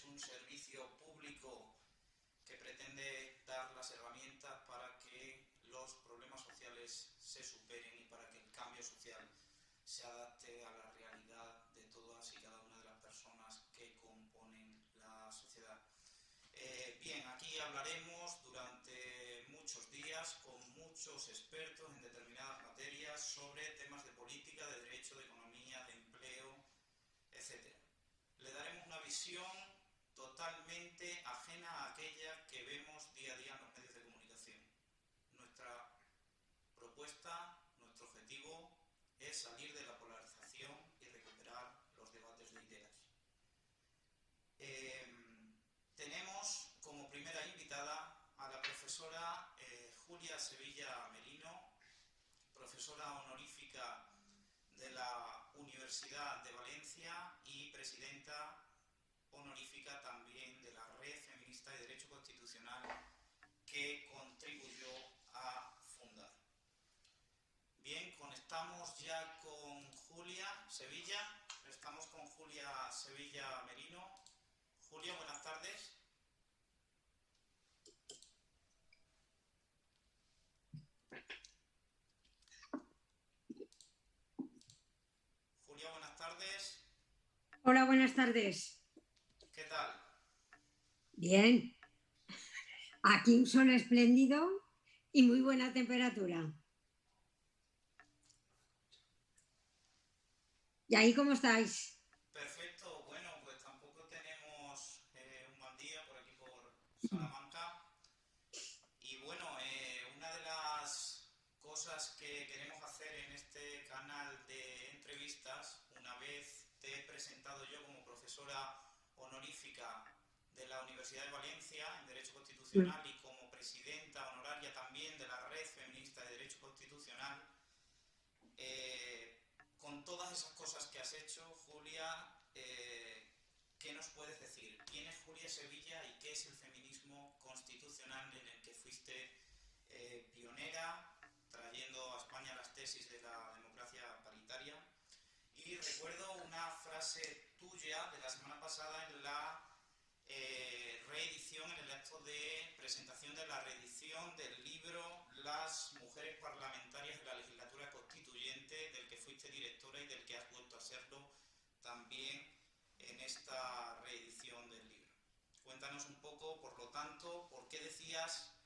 es un servicio público que pretende dar las herramientas para que los problemas sociales se superen y para que el cambio social se adapte a la realidad de todas y cada una de las personas que componen la sociedad. Bien, aquí hablaremos durante muchos días con muchos expertos en determinadas materias sobre temas de política, de derecho, de economía, de empleo, etc. Le daremos una visión totalmente ajena a aquella que vemos día a día en los medios de comunicación. Nuestra propuesta, nuestro objetivo es salir de la polarización y recuperar los debates de ideas. Tenemos como primera invitada a la profesora Julia Sevilla Merino, profesora honorífica de la Universidad de Valencia y presidenta honorífica también de la Red Feminista de Derecho Constitucional que contribuyó a fundar. Bien, conectamos ya con Julia Sevilla. Estamos con Julia Sevilla Merino. Julia, buenas tardes. Julia, buenas tardes. Hola, buenas tardes. ¿Qué tal? Bien, aquí un sol espléndido y muy buena temperatura. ¿Y ahí cómo estáis? Perfecto. Bueno, pues tampoco tenemos un mal día por aquí por Salamanca. Y bueno, una de las cosas que queremos hacer en este canal de entrevistas, una vez te he presentado yo como profesora honorífica de la Universidad de Valencia en Derecho Constitucional y como presidenta honoraria también de la Red Feminista de Derecho Constitucional, con todas esas cosas que has hecho, Julia, ¿qué nos puedes decir? ¿Quién es Julia Sevilla y qué es el feminismo constitucional en el que fuiste pionera, trayendo a España las tesis de la democracia paritaria? Y recuerdo una frase tuya de la semana pasada en la reedición, en el acto de presentación de la reedición del libro Las mujeres parlamentarias de la legislatura constituyente, del que fuiste directora y del que has vuelto a serlo también en esta reedición del libro. Cuéntanos un poco, por lo tanto, por qué decías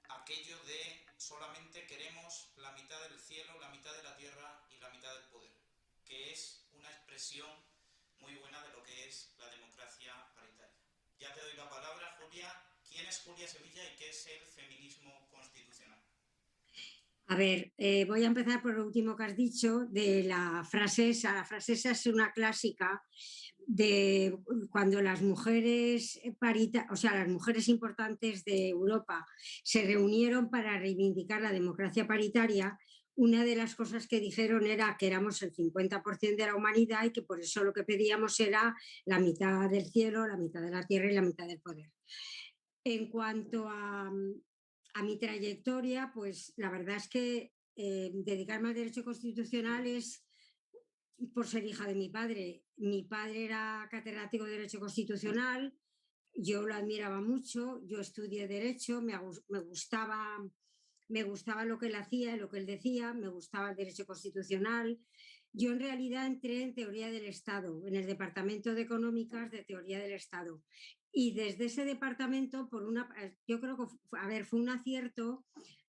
aquello de solamente queremos la mitad del cielo, la mitad de la tierra y la mitad del poder, que es una expresión muy buena de lo que es la democracia paritaria. Ya te doy la palabra, Julia. ¿Quién es Julia Sevilla y qué es el feminismo constitucional? A ver, voy a empezar por lo último que has dicho de la frase esa. La frase esa es una clásica de cuando las mujeres o sea, las mujeres importantes de Europa se reunieron para reivindicar la democracia paritaria. Una de las cosas que dijeron era que éramos el 50% de la humanidad y que por eso lo que pedíamos era la mitad del cielo, la mitad de la tierra y la mitad del poder. En cuanto a mi trayectoria, pues la verdad es que dedicarme al derecho constitucional es por ser hija de mi padre. Mi padre era catedrático de Derecho Constitucional, yo lo admiraba mucho, yo estudié Derecho, me gustaba lo que él hacía, lo que él decía, me gustaba el Derecho Constitucional. Yo en realidad entré en Teoría del Estado, en el Departamento de Económicas de Teoría del Estado. Y desde ese departamento, yo creo que fue un acierto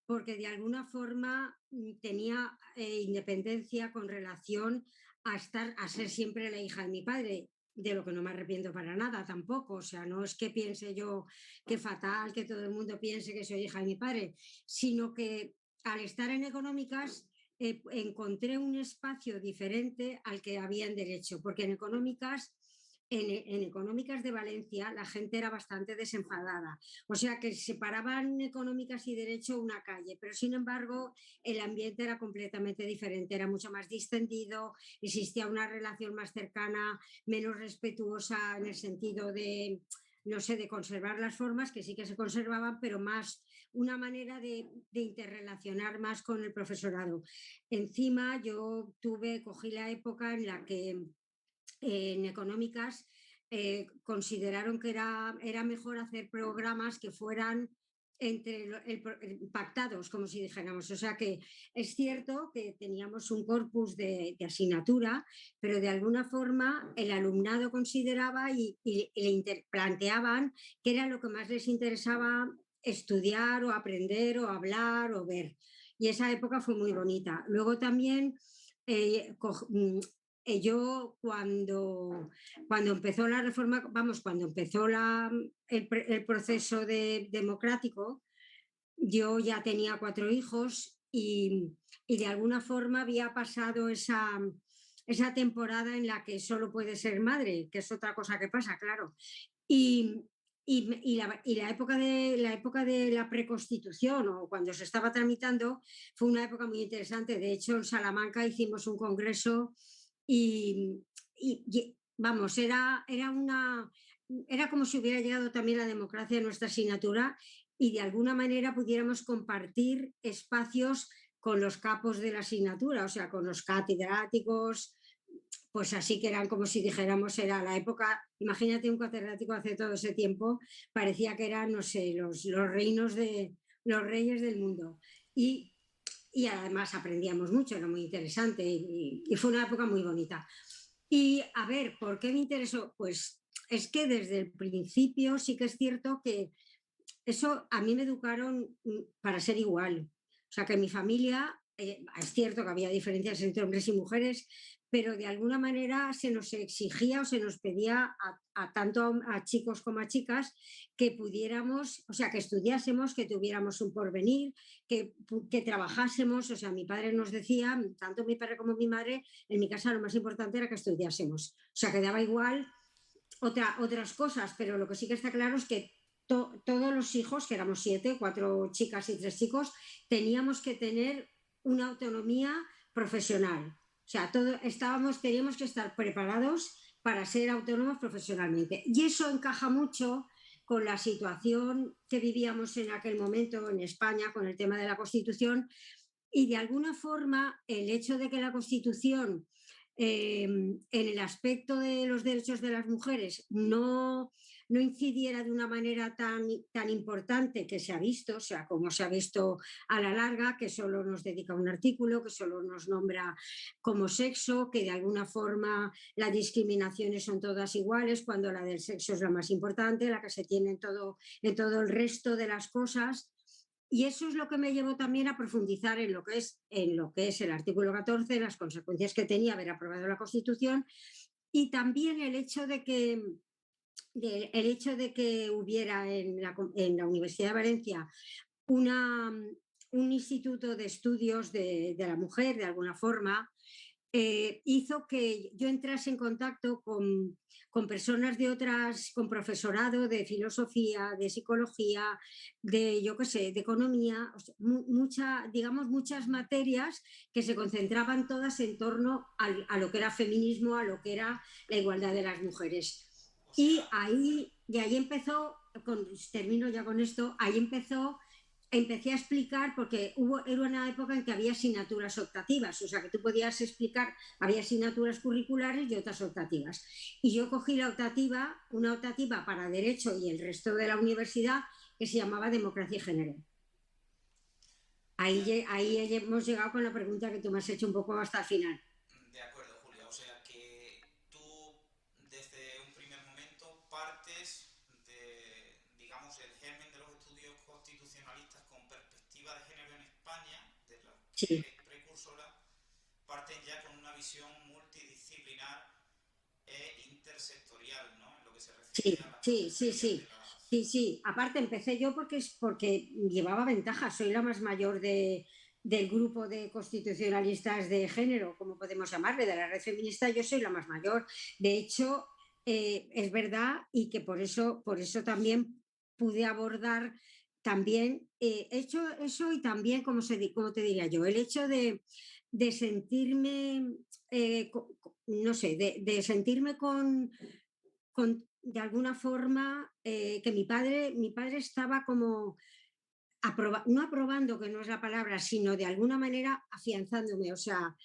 porque de alguna forma tenía independencia con relación a ser siempre la hija de mi padre, de lo que no me arrepiento para nada tampoco. O sea, no es que piense yo que fatal que todo el mundo piense que soy hija de mi padre, sino que al estar en económicas encontré un espacio diferente al que había en derecho, porque en económicas de Valencia la gente era bastante desenfadada, o sea que separaban económicas y derecho una calle, pero sin embargo el ambiente era completamente diferente, era mucho más distendido, existía una relación más cercana, menos respetuosa en el sentido de, no sé, de conservar las formas, que sí que se conservaban, pero más una manera de interrelacionar más con el profesorado. Encima cogí la época en la que en económicas consideraron que era mejor hacer programas que fueran pactados, como si dijéramos. O sea que es cierto que teníamos un corpus de asignatura, pero de alguna forma el alumnado consideraba y le planteaban qué era lo que más les interesaba estudiar o aprender o hablar o ver. Y esa época fue muy bonita. Luego también yo cuando empezó la reforma, vamos, cuando empezó el proceso democrático, yo ya tenía 4 hijos y de alguna forma había pasado esa temporada en la que solo puedes ser madre, que es otra cosa que pasa, claro. Y, la época de la preconstitución o cuando se estaba tramitando fue una época muy interesante. De hecho, en Salamanca hicimos un congreso vamos, era como si hubiera llegado también la democracia a nuestra asignatura y de alguna manera pudiéramos compartir espacios con los capos de la asignatura, o sea, con los catedráticos, pues así que eran como si dijéramos, era la época, imagínate un catedrático hace todo ese tiempo, parecía que eran, no sé, los los reyes del mundo. Y además aprendíamos mucho, era muy interesante y fue una época muy bonita. Y a ver, ¿por qué me interesó? Pues es que desde el principio sí que es cierto que eso a mí me educaron para ser igual. O sea, que en mi familia es cierto que había diferencias entre hombres y mujeres, pero de alguna manera se nos exigía o se nos pedía tanto a chicos como a chicas que pudiéramos, o sea, que estudiásemos, que tuviéramos un porvenir, que trabajásemos. O sea, mi padre nos decía, tanto mi padre como mi madre, en mi casa lo más importante era que estudiásemos. O sea, que daba igual otras cosas, pero lo que sí que está claro es que todos los hijos, que éramos 7, 4 chicas y 3 chicos, teníamos que tener una autonomía profesional. O sea, teníamos que estar preparados para ser autónomos profesionalmente. Y eso encaja mucho con la situación que vivíamos en aquel momento en España con el tema de la Constitución y de alguna forma el hecho de que la Constitución en el aspecto de los derechos de las mujeres no incidiera de una manera tan importante que se ha visto, o sea, como se ha visto a la larga, que solo nos dedica un artículo, que solo nos nombra como sexo, que de alguna forma las discriminaciones son todas iguales, cuando la del sexo es la más importante, la que se tiene en todo el resto de las cosas. Y eso es lo que me llevó también a profundizar en lo que es el artículo 14, las consecuencias que tenía haber aprobado la Constitución y también el hecho de que hubiera en la Universidad de Valencia un instituto de estudios de la mujer, de alguna forma, hizo que yo entrase en contacto con personas con profesorado de filosofía, de psicología, yo qué sé, de economía, o sea, digamos, muchas materias que se concentraban todas en torno a lo que era feminismo, a lo que era la igualdad de las mujeres. O Y sea, ahí empezó, termino ya con esto, empecé a explicar porque era una época en que había asignaturas optativas, o sea que tú podías explicar, había asignaturas curriculares y otras optativas. Y yo cogí una optativa para Derecho y el resto de la universidad que se llamaba Democracia y Género. de, Ahí hemos llegado con la pregunta que tú me has hecho un poco hasta el final. de acuerdo, Julia. O sea que tú desde un primer momento partes de, digamos, el germen de los estudios constitucionalistas con perspectiva de género en España, de la que Sí, eres precursora, parten ya con una visión multidisciplinar e intersectorial, ¿no? En lo que se refiere a sí, las sí, sí, materias de sí. las... Sí, sí. Aparte empecé yo porque llevaba ventaja. Soy la más mayor del grupo de constitucionalistas de género, como podemos llamarle, de la red feminista. Yo soy la más mayor. De hecho, es verdad y que por eso también pude abordar también, hecho eso y también, cómo te diría yo, el hecho de sentirme, no sé, de sentirme de alguna forma que mi padre estaba como, no aprobando, que no es la palabra, sino de alguna manera afianzándome. O sea,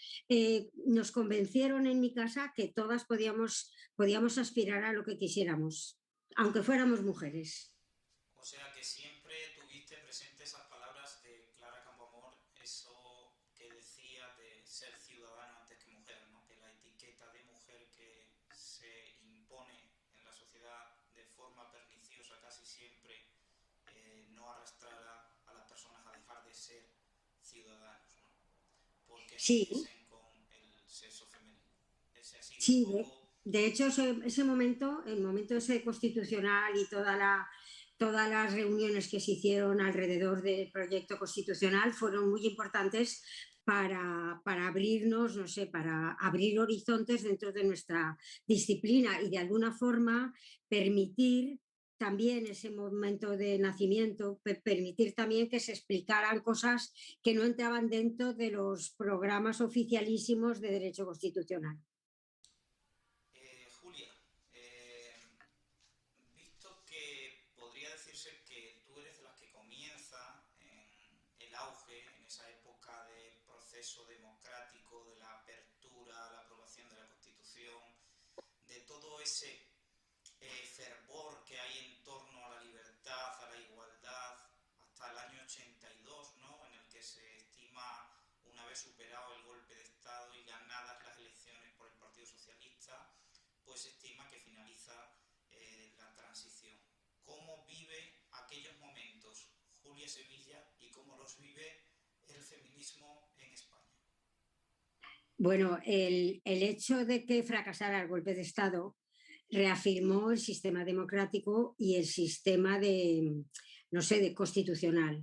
nos convencieron en mi casa que todas podíamos aspirar a lo que quisiéramos, aunque fuéramos mujeres. O sea que siempre tuviste presente esas palabras de Clara Campoamor, eso que decía de ser ciudadano antes que mujer, ¿no? Que la etiqueta de mujer que se impone en la sociedad de forma perniciosa casi siempre no arrastrara a las personas a dejar de ser ciudadanos, ¿no? Porque Sí, naciesen con el sexo femenino. Ese ha sido un sí, poco... de hecho ese momento, el momento ese constitucional y todas las reuniones que se hicieron alrededor del proyecto constitucional fueron muy importantes para abrirnos, no sé, para abrir horizontes dentro de nuestra disciplina y de alguna forma permitir también ese momento de nacimiento, permitir también que se explicaran cosas que no entraban dentro de los programas oficialísimos de derecho constitucional. Julia, visto que podría decirse que tú eres de las que comienza en el auge, en esa época de proceso democrático, de la apertura, la aprobación de la Constitución, de todo ese fervor que hay en torno a la libertad, a la igualdad, hasta el año 82, ¿no? En el que se estima, una vez superado el golpe de Estado y ganadas las elecciones por el Partido Socialista, pues se estima que finaliza la transición. ¿Cómo vive aquellos momentos Julia Sevilla y cómo los vive el feminismo en España? Bueno, el hecho de que fracasara el golpe de Estado reafirmó el sistema democrático y el sistema de, no sé, de constitucional.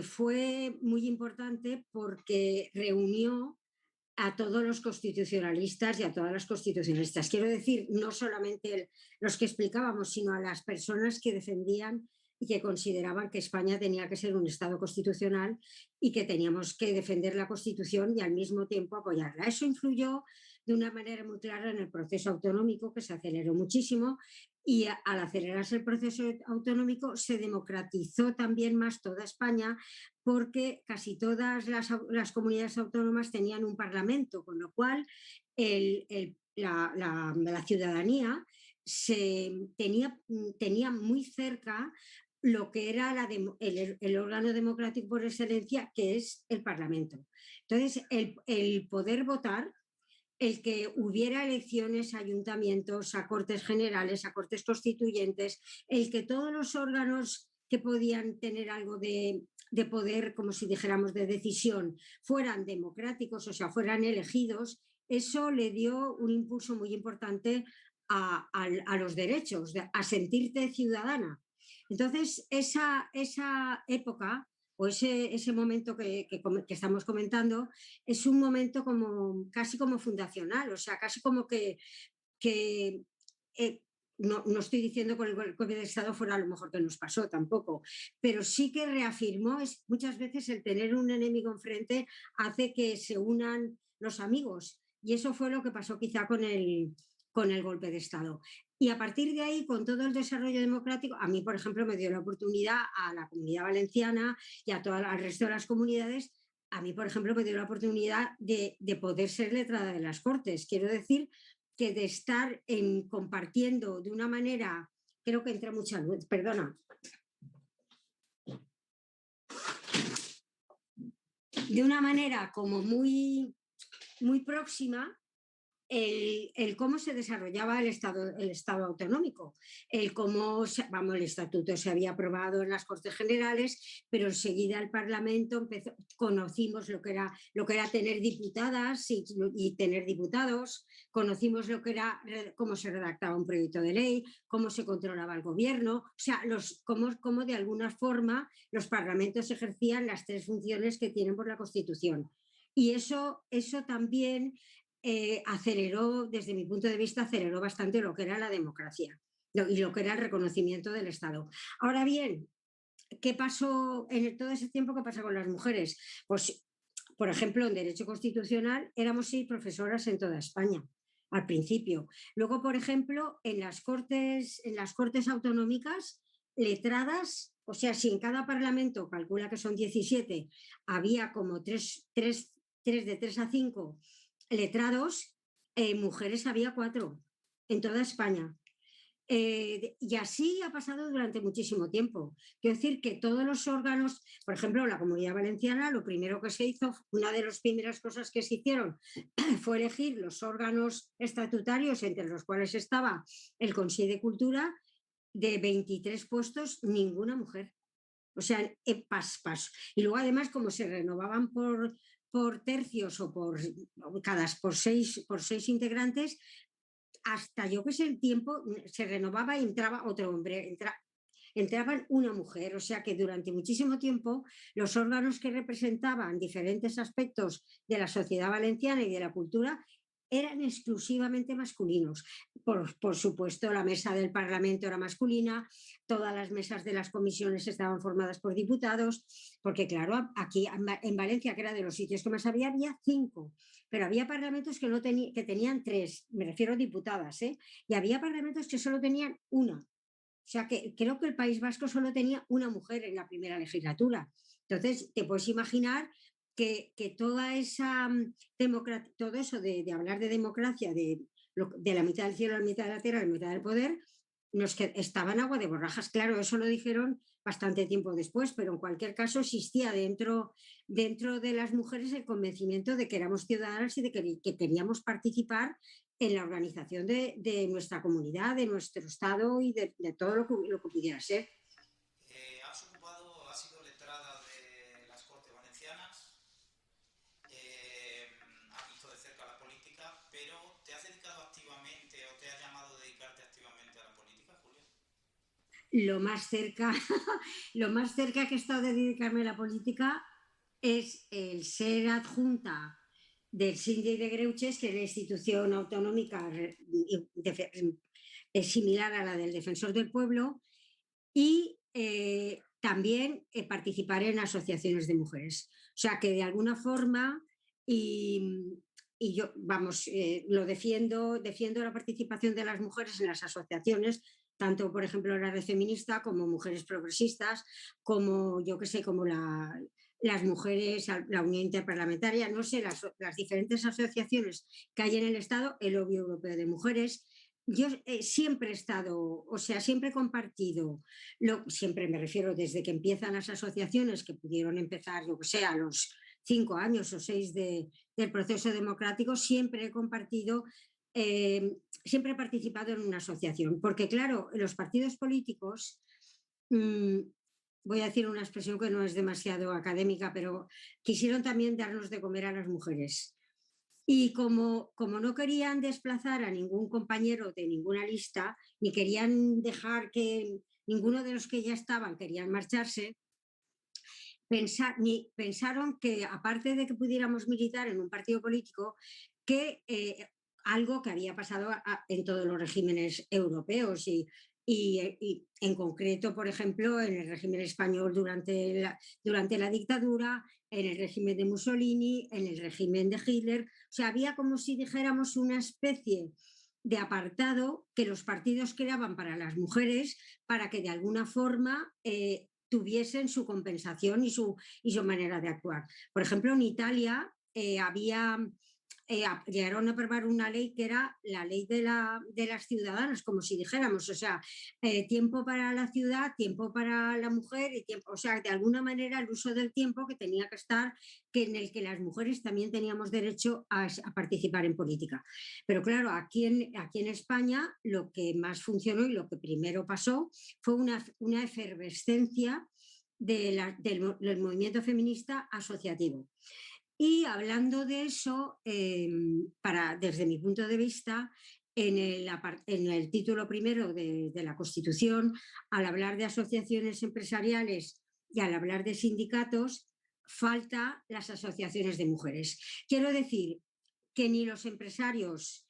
Fue muy importante porque reunió a todos los constitucionalistas y a todas las constitucionalistas. Quiero decir, no solamente los que explicábamos, sino a las personas que defendían y que consideraban que España tenía que ser un Estado constitucional y que teníamos que defender la Constitución y al mismo tiempo apoyarla. Eso influyó de una manera muy clara en el proceso autonómico, que se aceleró muchísimo, y al acelerarse el proceso autonómico se democratizó también más toda España, porque casi todas las comunidades autónomas tenían un parlamento, con lo cual la ciudadanía tenía muy cerca lo que era el órgano democrático por excelencia, que es el Parlamento. Entonces, el poder votar, el que hubiera elecciones a ayuntamientos, a cortes generales, a cortes constituyentes, el que todos los órganos que podían tener algo de poder, como si dijéramos, de decisión, fueran democráticos, o sea, fueran elegidos, eso le dio un impulso muy importante a los derechos, a sentirte ciudadana. Entonces, esa época o ese momento que estamos comentando es un momento casi como fundacional, o sea, casi como que no estoy diciendo que el golpe de Estado fuera a lo mejor que nos pasó tampoco, pero sí que reafirmó, muchas veces el tener un enemigo enfrente hace que se unan los amigos, y eso fue lo que pasó quizá con el golpe de Estado. Y a partir de ahí, con todo el desarrollo democrático, a mí, por ejemplo, me dio la oportunidad a la Comunidad Valenciana y al resto de las comunidades. A mí, por ejemplo, me dio la oportunidad de poder ser letrada de las Cortes. Quiero decir que de estar compartiendo de una manera, creo que entra mucha luz, perdona, de una manera como muy próxima, el cómo se desarrollaba el Estado autonómico, el estatuto se había aprobado en las Cortes Generales, pero enseguida el Parlamento conocimos lo que era tener diputadas y tener diputados, conocimos cómo se redactaba un proyecto de ley, cómo se controlaba el gobierno, o sea, cómo de alguna forma los parlamentos ejercían las tres funciones que tienen por la Constitución. Y eso también aceleró, desde mi punto de vista, aceleró bastante lo que era la democracia y lo que era el reconocimiento del Estado. Ahora bien, ¿qué pasó en todo ese tiempo? ¿Qué pasa con las mujeres? Pues, por ejemplo, en Derecho Constitucional éramos 6 profesoras en toda España al principio. Luego, por ejemplo, en las cortes autonómicas letradas, o sea, si en cada parlamento, calcula que son 17, había como 3 a 5 letrados, mujeres había 4 en toda España. Y así ha pasado durante muchísimo tiempo. Quiero decir que todos los órganos, por ejemplo, la Comunidad Valenciana, lo primero que se hizo, una de las primeras cosas que se hicieron fue elegir los órganos estatutarios, entre los cuales estaba el Consejo de Cultura. De 23 puestos, ninguna mujer. O sea, pas. Y luego, además, como se renovaban por tercios o por seis integrantes, hasta yo que sé el tiempo se renovaba y entraba otro hombre, entraban una mujer, o sea que durante muchísimo tiempo los órganos que representaban diferentes aspectos de la sociedad valenciana y de la cultura eran exclusivamente masculinos. Por supuesto, la mesa del Parlamento era masculina, todas las mesas de las comisiones estaban formadas por diputados, porque claro, aquí en Valencia, que era de los sitios que más había 5, pero había parlamentos que, que tenían 3, me refiero a diputadas, y había parlamentos que solo tenían una. O sea que creo que el País Vasco solo tenía una mujer en la primera legislatura. Entonces, te puedes imaginar que toda esa todo eso de hablar de democracia, de la mitad del cielo, la mitad de la tierra, la mitad del poder, estaba en agua de borrajas. Claro, eso lo dijeron bastante tiempo después, pero en cualquier caso existía dentro de las mujeres el convencimiento de que éramos ciudadanas y de que queríamos participar en la organización de nuestra comunidad, de nuestro estado y de todo lo que pudiera ser. Has sido letrada de las Cortes Valencianas, has visto de cerca la política, pero ¿te has dedicado activamente o te has llamado a dedicarte activamente a la política, Julia? Lo más cerca, lo más cerca que he estado de dedicarme a la política es el ser adjunta del Síndic de Greuges, que es la institución autonómica similar a la del Defensor del Pueblo, y también participar en asociaciones de mujeres. O sea que de alguna forma, y yo, vamos, lo defiendo la participación de las mujeres en las asociaciones, tanto, por ejemplo, la Red Feminista, como Mujeres Progresistas, como, yo qué sé, como las mujeres, la Unión Interparlamentaria, no sé, las diferentes asociaciones que hay en el Estado, el Lobby Europeo de Mujeres. Yo siempre he estado, o sea, siempre he compartido, siempre me refiero desde que empiezan las asociaciones, que pudieron empezar, yo que sé, a los 5 años o 6 del proceso democrático, siempre he compartido, siempre he participado en una asociación, porque claro, los partidos políticos, voy a decir una expresión que no es demasiado académica, pero quisieron también darnos de comer a las mujeres. Y como no querían desplazar a ningún compañero de ninguna lista, ni querían dejar que ninguno de los que ya estaban querían marcharse, pensaron que, aparte de que pudiéramos militar en un partido político, que algo que había pasado en todos los regímenes europeos y en concreto, por ejemplo, en el régimen español durante la dictadura, en el régimen de Mussolini, en el régimen de Hitler. O sea, había como si dijéramos una especie de apartado que los partidos creaban para las mujeres para que de alguna forma tuviesen su compensación y su manera de actuar. Por ejemplo, en Italia llegaron a aprobar una ley que era la ley de las ciudadanas, como si dijéramos, o sea, tiempo para la ciudad, tiempo para la mujer, y tiempo, o sea, de alguna manera el uso del tiempo que tenía que estar, en el que las mujeres también teníamos derecho a participar en política. Pero claro, aquí en España lo que más funcionó y lo que primero pasó fue una efervescencia del movimiento feminista asociativo. Y hablando de eso, desde mi punto de vista, en el título primero de la Constitución, al hablar de asociaciones empresariales y al hablar de sindicatos, falta las asociaciones de mujeres. Quiero decir que ni los empresarios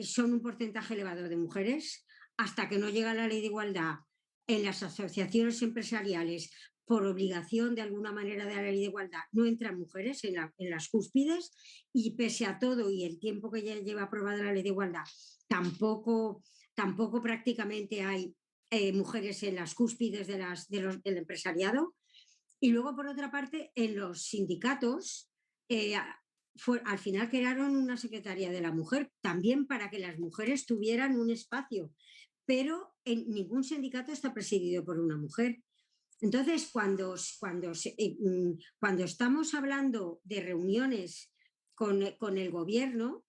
son un porcentaje elevado de mujeres, hasta que no llega la ley de igualdad en las asociaciones empresariales, por obligación de alguna manera de la ley de igualdad, no entran mujeres en las cúspides, y pese a todo y el tiempo que ya lleva aprobada la ley de igualdad, tampoco prácticamente hay mujeres en las cúspides del empresariado. Y luego, por otra parte, en los sindicatos, al final crearon una Secretaría de la Mujer, también para que las mujeres tuvieran un espacio, pero en ningún sindicato está presidido por una mujer. Entonces, cuando estamos hablando de reuniones con el gobierno,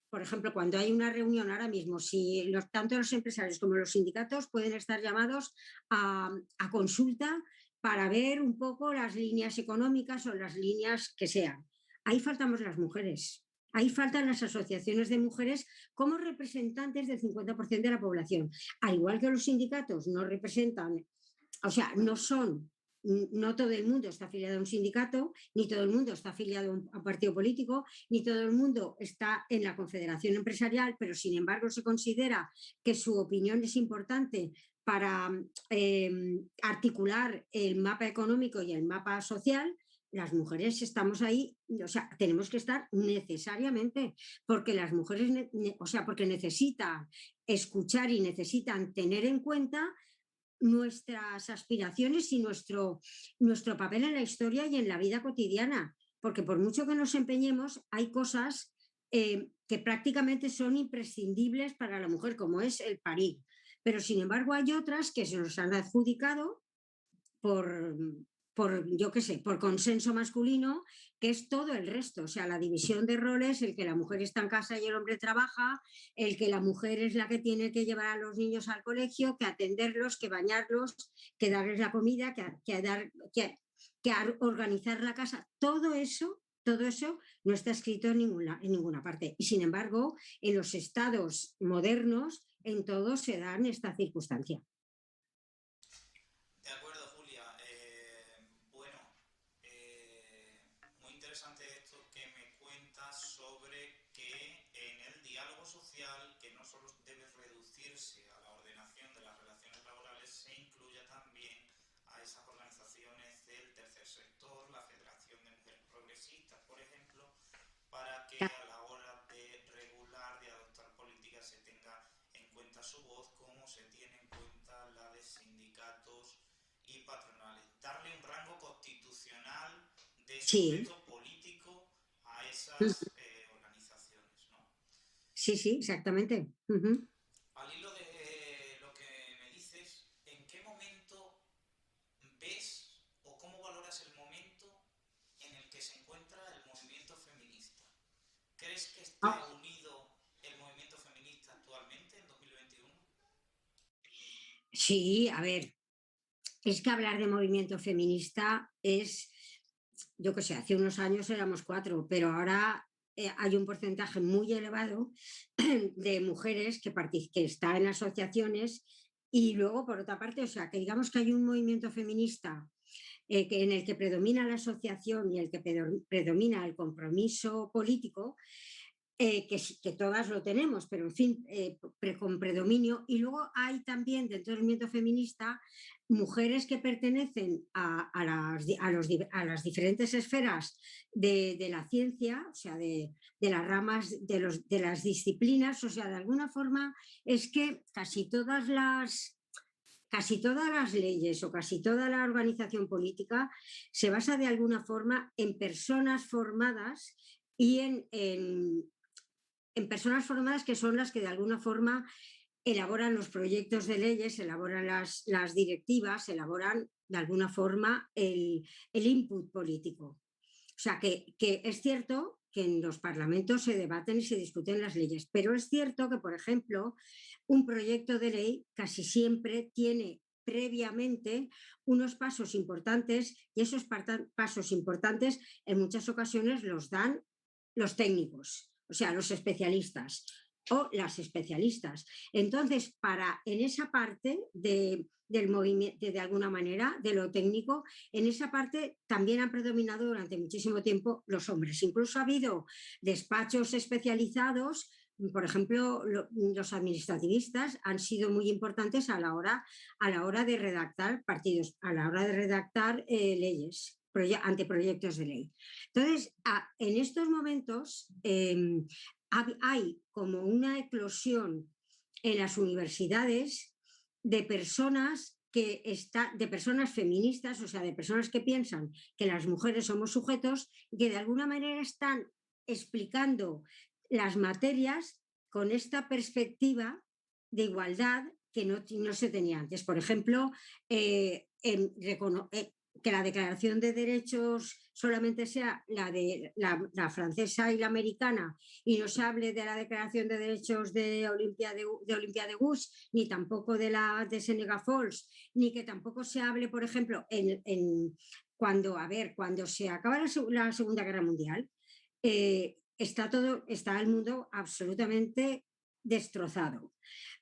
por ejemplo, cuando hay una reunión ahora mismo, si tanto los empresarios como los sindicatos pueden estar llamados a consulta para ver un poco las líneas económicas o las líneas que sean. Ahí faltamos las mujeres. Ahí faltan las asociaciones de mujeres como representantes del 50% de la población. Al igual que los sindicatos no representan, o sea, no todo el mundo está afiliado a un sindicato, ni todo el mundo está afiliado a un partido político, ni todo el mundo está en la Confederación Empresarial, pero sin embargo se considera que su opinión es importante para articular el mapa económico y el mapa social. Las mujeres estamos ahí, o sea, tenemos que estar necesariamente, porque las mujeres, o sea, porque necesitan escuchar y necesitan tener en cuenta nuestras aspiraciones y nuestro papel en la historia y en la vida cotidiana, porque por mucho que nos empeñemos, hay cosas que prácticamente son imprescindibles para la mujer, como es el parir. Pero sin embargo hay otras que se nos han adjudicado por, yo qué sé, por consenso masculino, que es todo el resto, o sea, la división de roles, el que la mujer está en casa y el hombre trabaja, el que la mujer es la que tiene que llevar a los niños al colegio, que atenderlos, que bañarlos, que darles la comida, que organizar la casa, todo eso no está escrito en ninguna parte. Y sin embargo, en los estados modernos, en todos se dan esta circunstancia. De acuerdo, Julia. Bueno, muy interesante esto que me cuentas sobre que en el diálogo social, que no solo debe reducirse a la ordenación de las relaciones laborales, se incluya también a esas organizaciones del tercer sector, la Federación de Mujeres Progresistas, por ejemplo, para que a la hora de regular, de adoptar políticas, se tenga en cuenta su voz, como se tiene en cuenta la de sindicatos y patronales. Darle un rango constitucional de Sí. sujeto político a esas organizaciones, ¿no? Sí, sí, exactamente. Al hilo de lo que me dices, ¿en qué momento ves o cómo valoras el momento en el que se encuentra el movimiento feminista? ¿Crees que está Ah, unido el movimiento feminista actualmente, en 2021? sí, a ver, es que hablar de movimiento feminista es, yo qué sé, hace unos años éramos 4, pero ahora hay un porcentaje muy elevado de mujeres que está en asociaciones y luego, por otra parte, o sea, que digamos que hay un movimiento feminista en el que predomina la asociación y el que predomina el compromiso político, que todas lo tenemos, pero en fin, con predominio. Y luego hay también dentro del movimiento feminista mujeres que pertenecen a las diferentes esferas de la ciencia, o sea, de las ramas, de las disciplinas, o sea, de alguna forma es que casi todas las leyes o casi toda la organización política se basa de alguna forma en personas formadas y en personas formadas que son las que de alguna forma elaboran los proyectos de leyes, elaboran las directivas, elaboran de alguna forma el input político. O sea, que es cierto que en los parlamentos se debaten y se discuten las leyes, pero es cierto que, por ejemplo, un proyecto de ley casi siempre tiene previamente unos pasos importantes y esos pasos importantes en muchas ocasiones los dan los técnicos, o sea, los especialistas o las especialistas. Entonces, en esa parte del movimiento, de alguna manera, de lo técnico, en esa parte también han predominado durante muchísimo tiempo los hombres. Incluso ha habido despachos especializados, por ejemplo, los administrativistas han sido muy importantes a la hora de redactar partidos, a la hora de redactar leyes, anteproyectos de ley. Entonces, en estos momentos hay como una eclosión en las universidades de personas de personas feministas, o sea, de personas que piensan que las mujeres somos sujetos y que de alguna manera están explicando las materias con esta perspectiva de igualdad que no se tenía antes. Por ejemplo, que la Declaración de Derechos solamente sea la francesa y la americana y no se hable de la Declaración de Derechos de Olympia de Gouges, ni tampoco de la de Senegal Falls, ni que tampoco se hable, por ejemplo, cuando se acaba la Segunda Guerra Mundial, está el mundo absolutamente destrozado.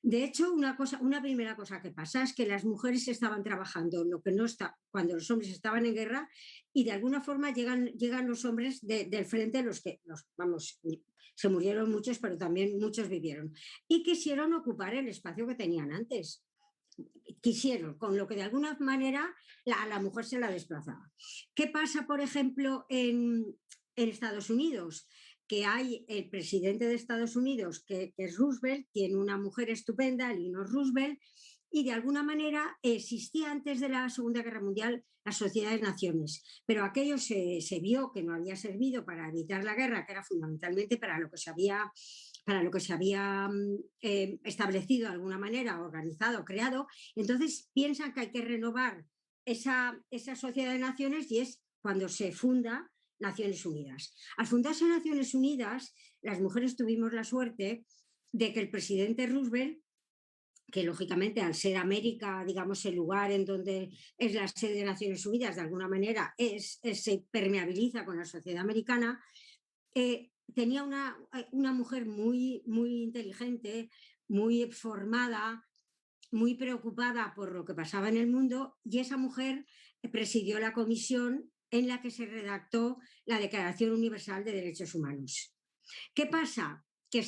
De hecho, una primera cosa que pasa es que las mujeres estaban trabajando lo que no está, cuando los hombres estaban en guerra, y de alguna forma llegan los hombres del frente, se murieron muchos, pero también muchos vivieron, y quisieron ocupar el espacio que tenían antes. Quisieron, con lo que de alguna manera a la mujer se la desplazaba. ¿Qué pasa, por ejemplo, en Estados Unidos? Que hay el presidente de Estados Unidos, que es Roosevelt, tiene una mujer estupenda, Eleanor Roosevelt, y de alguna manera existía antes de la Segunda Guerra Mundial la Sociedad de Naciones, pero aquello se vio que no había servido para evitar la guerra, que era fundamentalmente para lo que se había establecido de alguna manera, organizado, creado. Entonces piensan que hay que renovar esa Sociedad de Naciones, y es cuando se funda Naciones Unidas. Al fundarse Naciones Unidas, las mujeres tuvimos la suerte de que el presidente Roosevelt, que lógicamente al ser América, digamos, el lugar en donde es la sede de Naciones Unidas, de alguna manera se permeabiliza con la sociedad americana, tenía una mujer muy, muy inteligente, muy formada, muy preocupada por lo que pasaba en el mundo, y esa mujer presidió la comisión en la que se redactó la Declaración Universal de Derechos Humanos. ¿Qué pasa? Que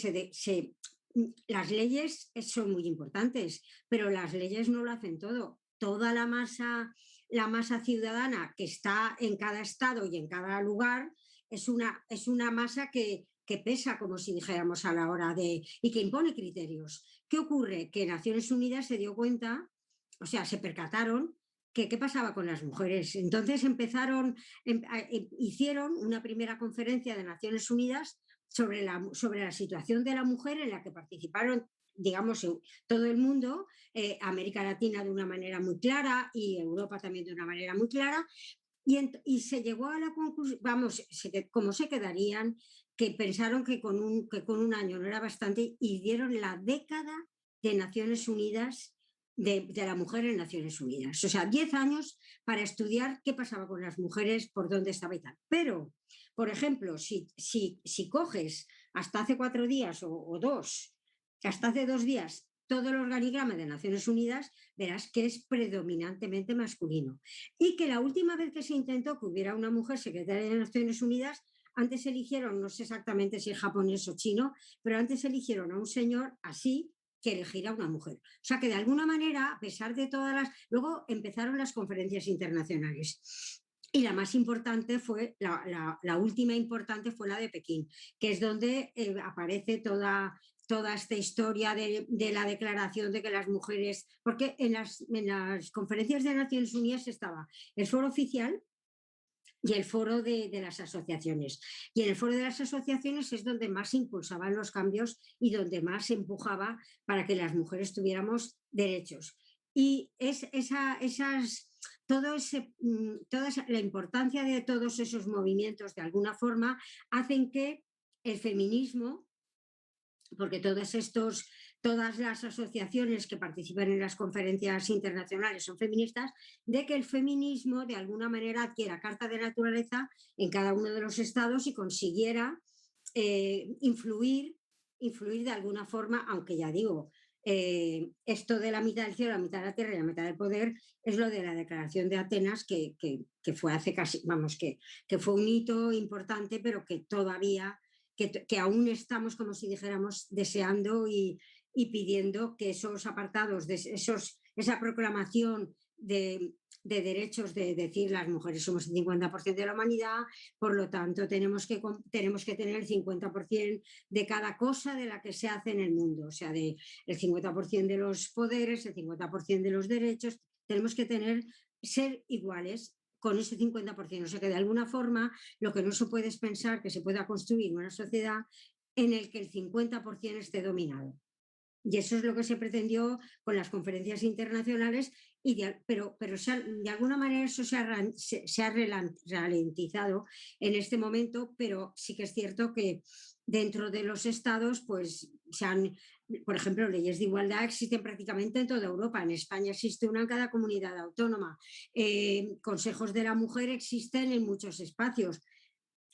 las leyes son muy importantes, pero las leyes no lo hacen todo. Toda la masa ciudadana que está en cada estado y en cada lugar es una masa que pesa, como si dijéramos, a la hora y que impone criterios. ¿Qué ocurre? Que Naciones Unidas se dio cuenta, o sea, se percataron que qué pasaba con las mujeres. Entonces hicieron una primera conferencia de Naciones Unidas sobre la situación de la mujer, en la que participaron, digamos, todo el mundo, América Latina de una manera muy clara y Europa también de una manera muy clara, y se llegó a la conclusión, como se quedarían, que pensaron que con un año no era bastante, y dieron la década de Naciones Unidas, de la mujer en Naciones Unidas. O sea, 10 años para estudiar qué pasaba con las mujeres, por dónde estaba y tal. Pero, por ejemplo, si coges hasta hace 4 días o 2, hasta hace 2 días, todo el organigrama de Naciones Unidas, verás que es predominantemente masculino. Y que la última vez que se intentó que hubiera una mujer secretaria de Naciones Unidas, antes eligieron, no sé exactamente si es japonés o chino, pero antes eligieron a un señor así que elegir a una mujer. O sea que de alguna manera, a pesar de todas las... Luego empezaron las conferencias internacionales. Y la más importante fue, la última importante fue la de Pekín, que es donde aparece toda esta historia de la declaración de que las mujeres, porque en las conferencias de Naciones Unidas estaba el foro oficial y el foro de las asociaciones. Y en el foro de las asociaciones es donde más se impulsaban los cambios y donde más se empujaba para que las mujeres tuviéramos derechos. Y la importancia de todos esos movimientos, de alguna forma, hacen que el feminismo, porque todas las asociaciones que participan en las conferencias internacionales son feministas, de que el feminismo de alguna manera adquiera carta de naturaleza en cada uno de los estados y consiguiera influir de alguna forma, aunque ya digo, esto de la mitad del cielo, la mitad de la tierra y la mitad del poder es lo de la Declaración de Atenas, que fue hace casi, que fue un hito importante, pero que todavía... Que aún estamos, como si dijéramos, deseando y pidiendo que esos apartados, esa proclamación de derechos, de decir las mujeres somos el 50% de la humanidad, por lo tanto tenemos que tener el 50% de cada cosa de la que se hace en el mundo, o sea, el 50% de los poderes, el 50% de los derechos, tenemos que ser iguales con ese 50%, o sea que de alguna forma lo que no se puede es pensar que se pueda construir una sociedad en el que el 50% esté dominado. Y eso es lo que se pretendió con las conferencias internacionales, pero de alguna manera eso se ha ralentizado en este momento, pero sí que es cierto que dentro de los estados, pues por ejemplo, leyes de igualdad existen prácticamente en toda Europa. En España existe una en cada comunidad autónoma. Consejos de la mujer existen en muchos espacios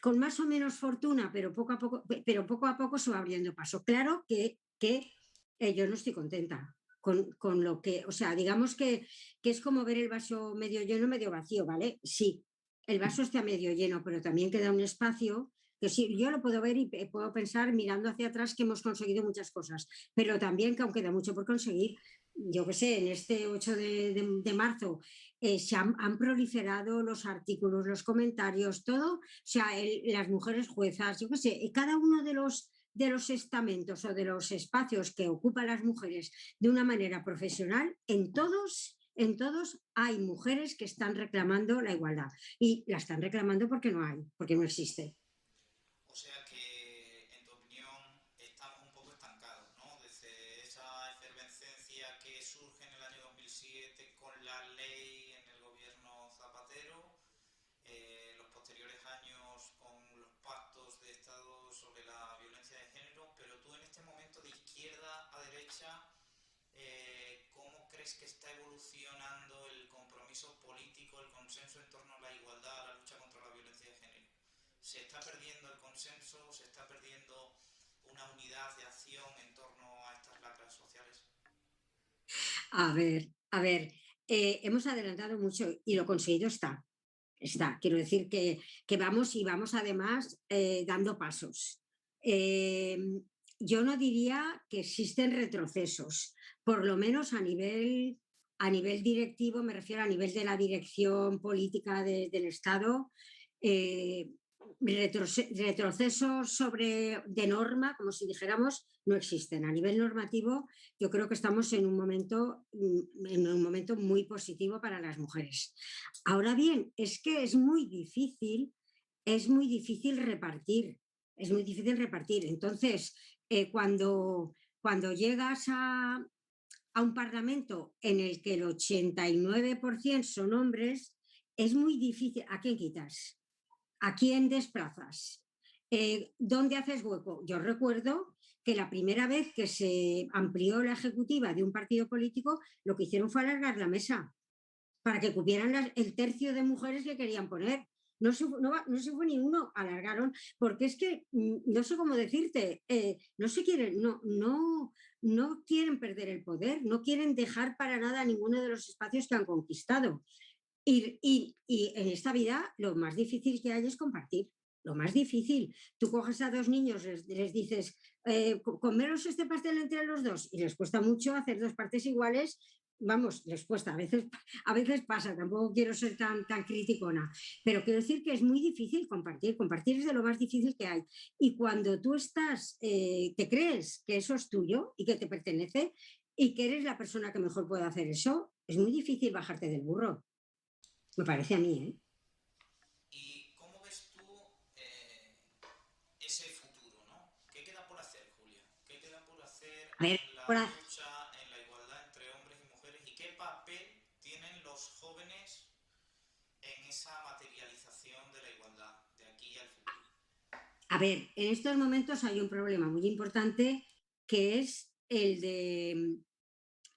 con más o menos fortuna, pero poco a poco se va abriendo paso. Claro que yo no estoy contenta con lo que, o sea, digamos que es como ver el vaso medio lleno, medio vacío, ¿vale? Sí, el vaso está medio lleno, pero también queda un espacio que sí, yo lo puedo ver y puedo pensar mirando hacia atrás que hemos conseguido muchas cosas, pero también que aún queda mucho por conseguir. Yo qué sé, en este 8 de marzo han proliferado los artículos, los comentarios, todo, o sea, las mujeres juezas, yo qué sé, cada uno de los estamentos o de los espacios que ocupan las mujeres de una manera profesional, en todos hay mujeres que están reclamando la igualdad y la están reclamando porque no existe. O sea que, en tu opinión, estamos un poco estancados, ¿no? Desde esa efervescencia que surge en el año 2007 con la ley en el gobierno Zapatero, los posteriores años con los pactos de Estado sobre la violencia de género, pero tú en este momento de izquierda a derecha, ¿cómo crees que está evolucionando el compromiso político, el consenso en torno a la igualdad, a la lucha contra la violencia de género? ¿Se está perdiendo el consenso? ¿Se está perdiendo una unidad de acción en torno a estas lacras sociales? A ver, hemos adelantado mucho y lo conseguido está. Quiero decir que vamos y vamos además dando pasos. Yo no diría que existen retrocesos, por lo menos a nivel directivo, me refiero a nivel de la dirección política del Estado. eh, Retrocesos de norma, como si dijéramos, no existen. A nivel normativo, yo creo que estamos en un momento muy positivo para las mujeres. Ahora bien, es que es muy difícil repartir, es muy difícil repartir. Entonces, cuando llegas a un parlamento en el que el 89% son hombres, es muy difícil. ¿A quién quitas? ¿A quién desplazas? ¿Dónde haces hueco? Yo recuerdo que la primera vez que se amplió la ejecutiva de un partido político, lo que hicieron fue alargar la mesa para que cupieran el tercio de mujeres que querían poner. No se fue ni uno, alargaron, porque es que no sé cómo decirte, no quieren perder el poder, no quieren dejar para nada ninguno de los espacios que han conquistado. Y en esta vida lo más difícil que hay es compartir. Lo más difícil. Tú coges a dos niños, les dices, comeros este pastel entre los dos, y les cuesta mucho hacer dos partes iguales. Vamos, les cuesta, a veces pasa, tampoco quiero ser tan criticona, pero quiero decir que es muy difícil compartir es de lo más difícil que hay. Y cuando tú te crees que eso es tuyo y que te pertenece y que eres la persona que mejor puede hacer eso, es muy difícil bajarte del burro. Me parece a mí, ¿eh? ¿Y cómo ves tú ese futuro, ¿no? ¿Qué queda por hacer, Julia? ¿Qué queda por hacer A ver, en la lucha, en la igualdad entre hombres y mujeres? ¿Y qué papel tienen los jóvenes en esa materialización de la igualdad de aquí al futuro? en estos momentos hay un problema muy importante que es el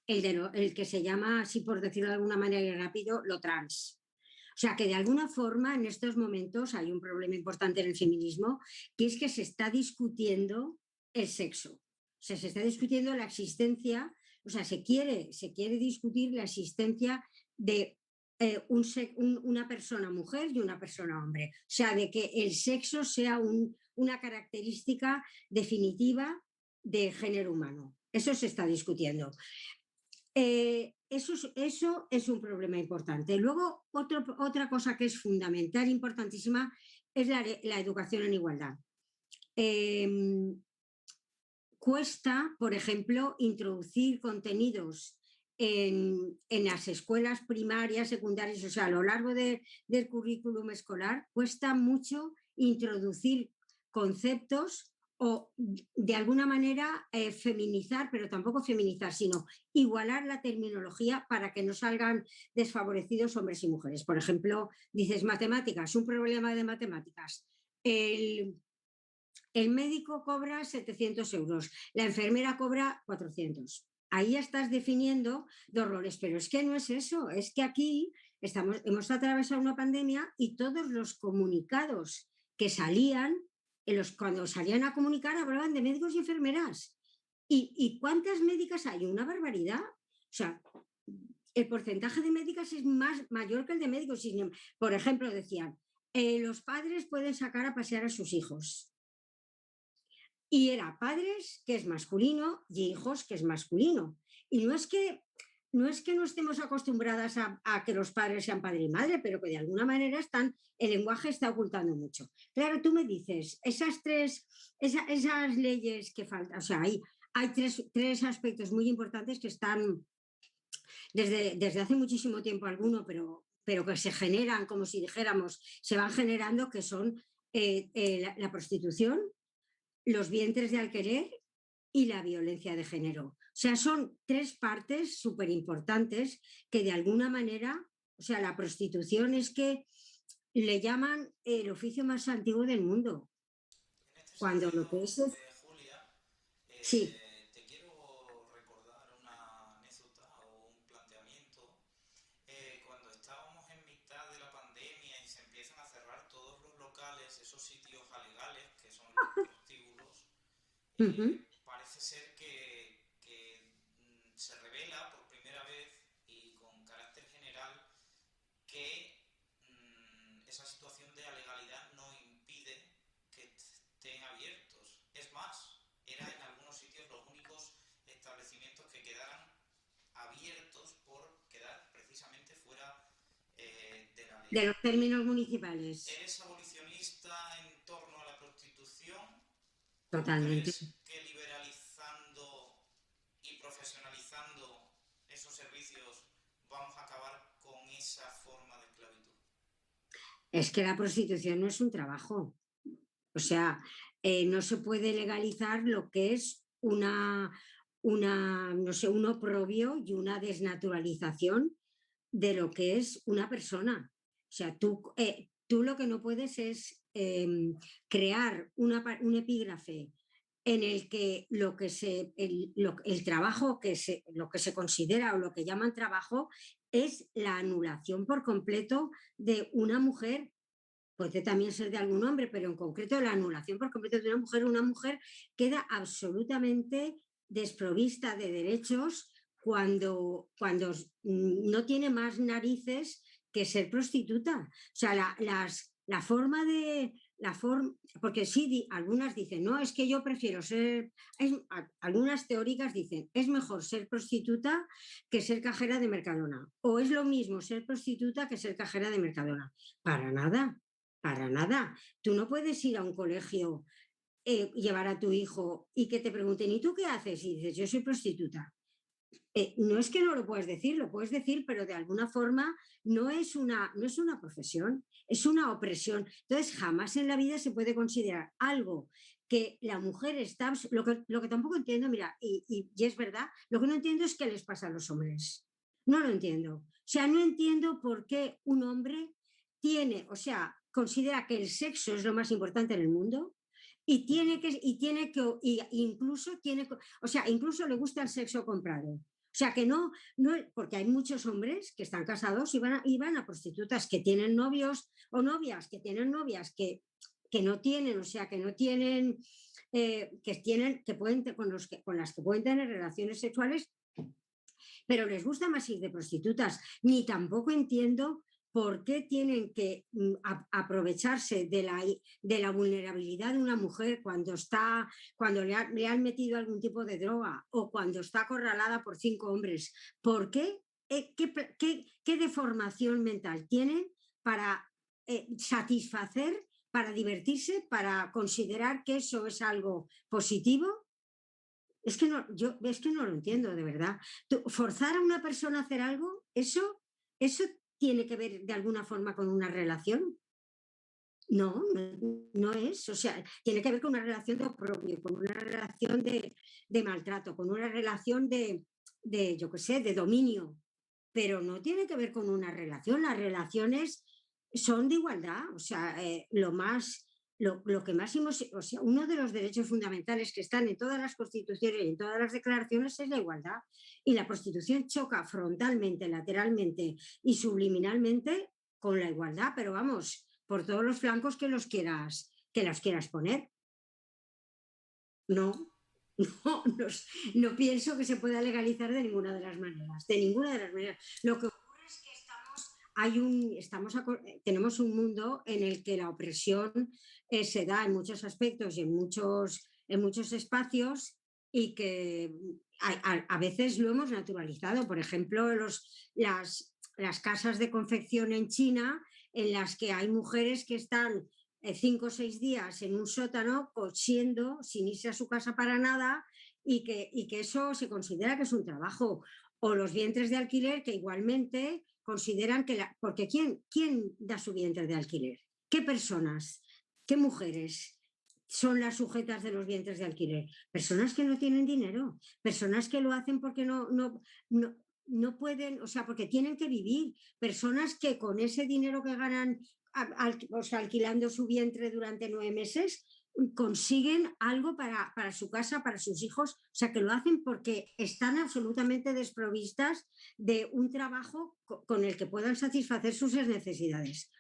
que se llama, así por decirlo de alguna manera y rápido, lo trans. O sea que de alguna forma en estos momentos hay un problema importante en el feminismo, que es que se está discutiendo el sexo. O sea, se está discutiendo la existencia, o sea, se quiere discutir la existencia de una persona mujer y una persona hombre. O sea, de que el sexo sea una característica definitiva de género humano. Eso se está discutiendo. eso es un problema importante. Luego, otra cosa que es fundamental, importantísima, es la educación en igualdad. Cuesta, por ejemplo, introducir contenidos en las escuelas primarias, secundarias, o sea, a lo largo del currículum escolar, cuesta mucho introducir conceptos o de alguna manera feminizar, pero tampoco feminizar, sino igualar la terminología para que no salgan desfavorecidos hombres y mujeres. Por ejemplo, dices matemáticas, un problema de matemáticas. El médico cobra 700 euros, la enfermera cobra 400. Ahí estás definiendo dos roles, pero es que no es eso, es que aquí hemos atravesado una pandemia y todos los comunicados que salían, cuando salían a comunicar hablaban de médicos y enfermeras. ¿Y cuántas médicas hay? Una barbaridad. O sea, el porcentaje de médicas es mayor que el de médicos. Por ejemplo, decían, los padres pueden sacar a pasear a sus hijos. Y era padres, que es masculino, y hijos, que es masculino. Y no es que no estemos acostumbradas a que los padres sean padre y madre, pero que de alguna manera el lenguaje está ocultando mucho. Claro, tú me dices, esas leyes que faltan, o sea, hay tres aspectos muy importantes que están desde hace muchísimo tiempo alguno, pero que se generan, como si dijéramos, se van generando, que son la prostitución, los vientres de alquiler y la violencia de género. O sea, son tres partes súper importantes que de alguna manera, o sea, la prostitución es que le llaman el oficio más antiguo del mundo. En este Cuando lo que sentido, es... Julia, Sí. te quiero recordar una anécdota o un planteamiento. Cuando estábamos en mitad de la pandemia y se empiezan a cerrar todos los locales, esos sitios alegales que son los prostíbulos, parece ser que se revela por primera vez y con carácter general que esa situación de alegalidad no impide que estén abiertos. Es más, era en algunos sitios los únicos establecimientos que quedaran abiertos por quedar precisamente fuera de la ley. De los términos municipales. ¿Eres abolicionista en torno a la prostitución? Totalmente. ¿Crees que liberalizando y profesionalizando esos servicios vamos a acabar con esa forma de esclavitud? Es que la prostitución no es un trabajo. O sea, no se puede legalizar lo que es no sé, un oprobio y una desnaturalización de lo que es una persona. O sea, tú lo que no puedes es crear un epígrafe en el que el trabajo, lo que se considera o lo que llaman trabajo, es la anulación por completo de una mujer. Puede también ser de algún hombre, pero en concreto la anulación por completo de una mujer queda absolutamente desprovista de derechos cuando no tiene más narices que ser prostituta. O sea, la forma de... porque sí, algunas dicen, no, es que yo prefiero algunas teóricas dicen, es mejor ser prostituta que ser cajera de Mercadona. O es lo mismo ser prostituta que ser cajera de Mercadona. Para nada. Para nada. Tú no puedes ir a un colegio, llevar a tu hijo y que te pregunten, ¿y tú qué haces? Y dices, yo soy prostituta. No es que no lo puedes decir, lo puedes decir, pero de alguna forma no es una profesión, es una opresión. Entonces, jamás en la vida se puede considerar algo que la mujer está... Lo que tampoco entiendo, mira, y es verdad, lo que no entiendo es qué les pasa a los hombres. No lo entiendo. O sea, no entiendo por qué un hombre considera que el sexo es lo más importante en el mundo incluso le gusta el sexo comprado. O sea, que no, porque hay muchos hombres que están casados y van a prostitutas que tienen novios o novias que tienen novias que no tienen, o sea, que no tienen, que pueden, con las que pueden tener relaciones sexuales, pero les gusta más ir de prostitutas. Ni tampoco entiendo por qué tienen que aprovecharse de la vulnerabilidad de una mujer cuando le han metido algún tipo de droga o cuando está acorralada por 5 hombres. ¿Por qué qué deformación mental tienen para satisfacer, para divertirse, para considerar que eso es algo positivo? Es que no lo entiendo, de verdad. Forzar a una persona a hacer algo, eso tiene que ver de alguna forma con una relación. No, no es. O sea, tiene que ver con una relación de oprobio, con una relación de maltrato, con una relación yo qué sé, de dominio, pero no tiene que ver con una relación. Las relaciones son de igualdad. O sea, lo que más hemos, o sea, uno de los derechos fundamentales que están en todas las constituciones y en todas las declaraciones es la igualdad. Y la prostitución choca frontalmente, lateralmente y subliminalmente con la igualdad, pero vamos, por todos los flancos que las quieras poner. No, no, no pienso que se pueda legalizar de ninguna de las maneras, de ninguna de las maneras. Lo que ocurre es que tenemos un mundo en el que la opresión se da en muchos aspectos y en muchos espacios y que a veces lo hemos naturalizado. Por ejemplo, las casas de confección en China, en las que hay mujeres que están 5 o 6 días en un sótano cosiendo sin irse a su casa para nada y que eso se considera que es un trabajo. O los vientres de alquiler que igualmente consideran que porque ¿quién da su vientre de alquiler? ¿Qué personas? ¿Qué mujeres son las sujetas de los vientres de alquiler? Personas que no tienen dinero, personas que lo hacen porque no pueden, o sea, porque tienen que vivir, personas que con ese dinero que ganan o sea, alquilando su vientre durante 9 meses, consiguen algo para su casa, para sus hijos, o sea, que lo hacen porque están absolutamente desprovistas de un trabajo con el que puedan satisfacer sus necesidades.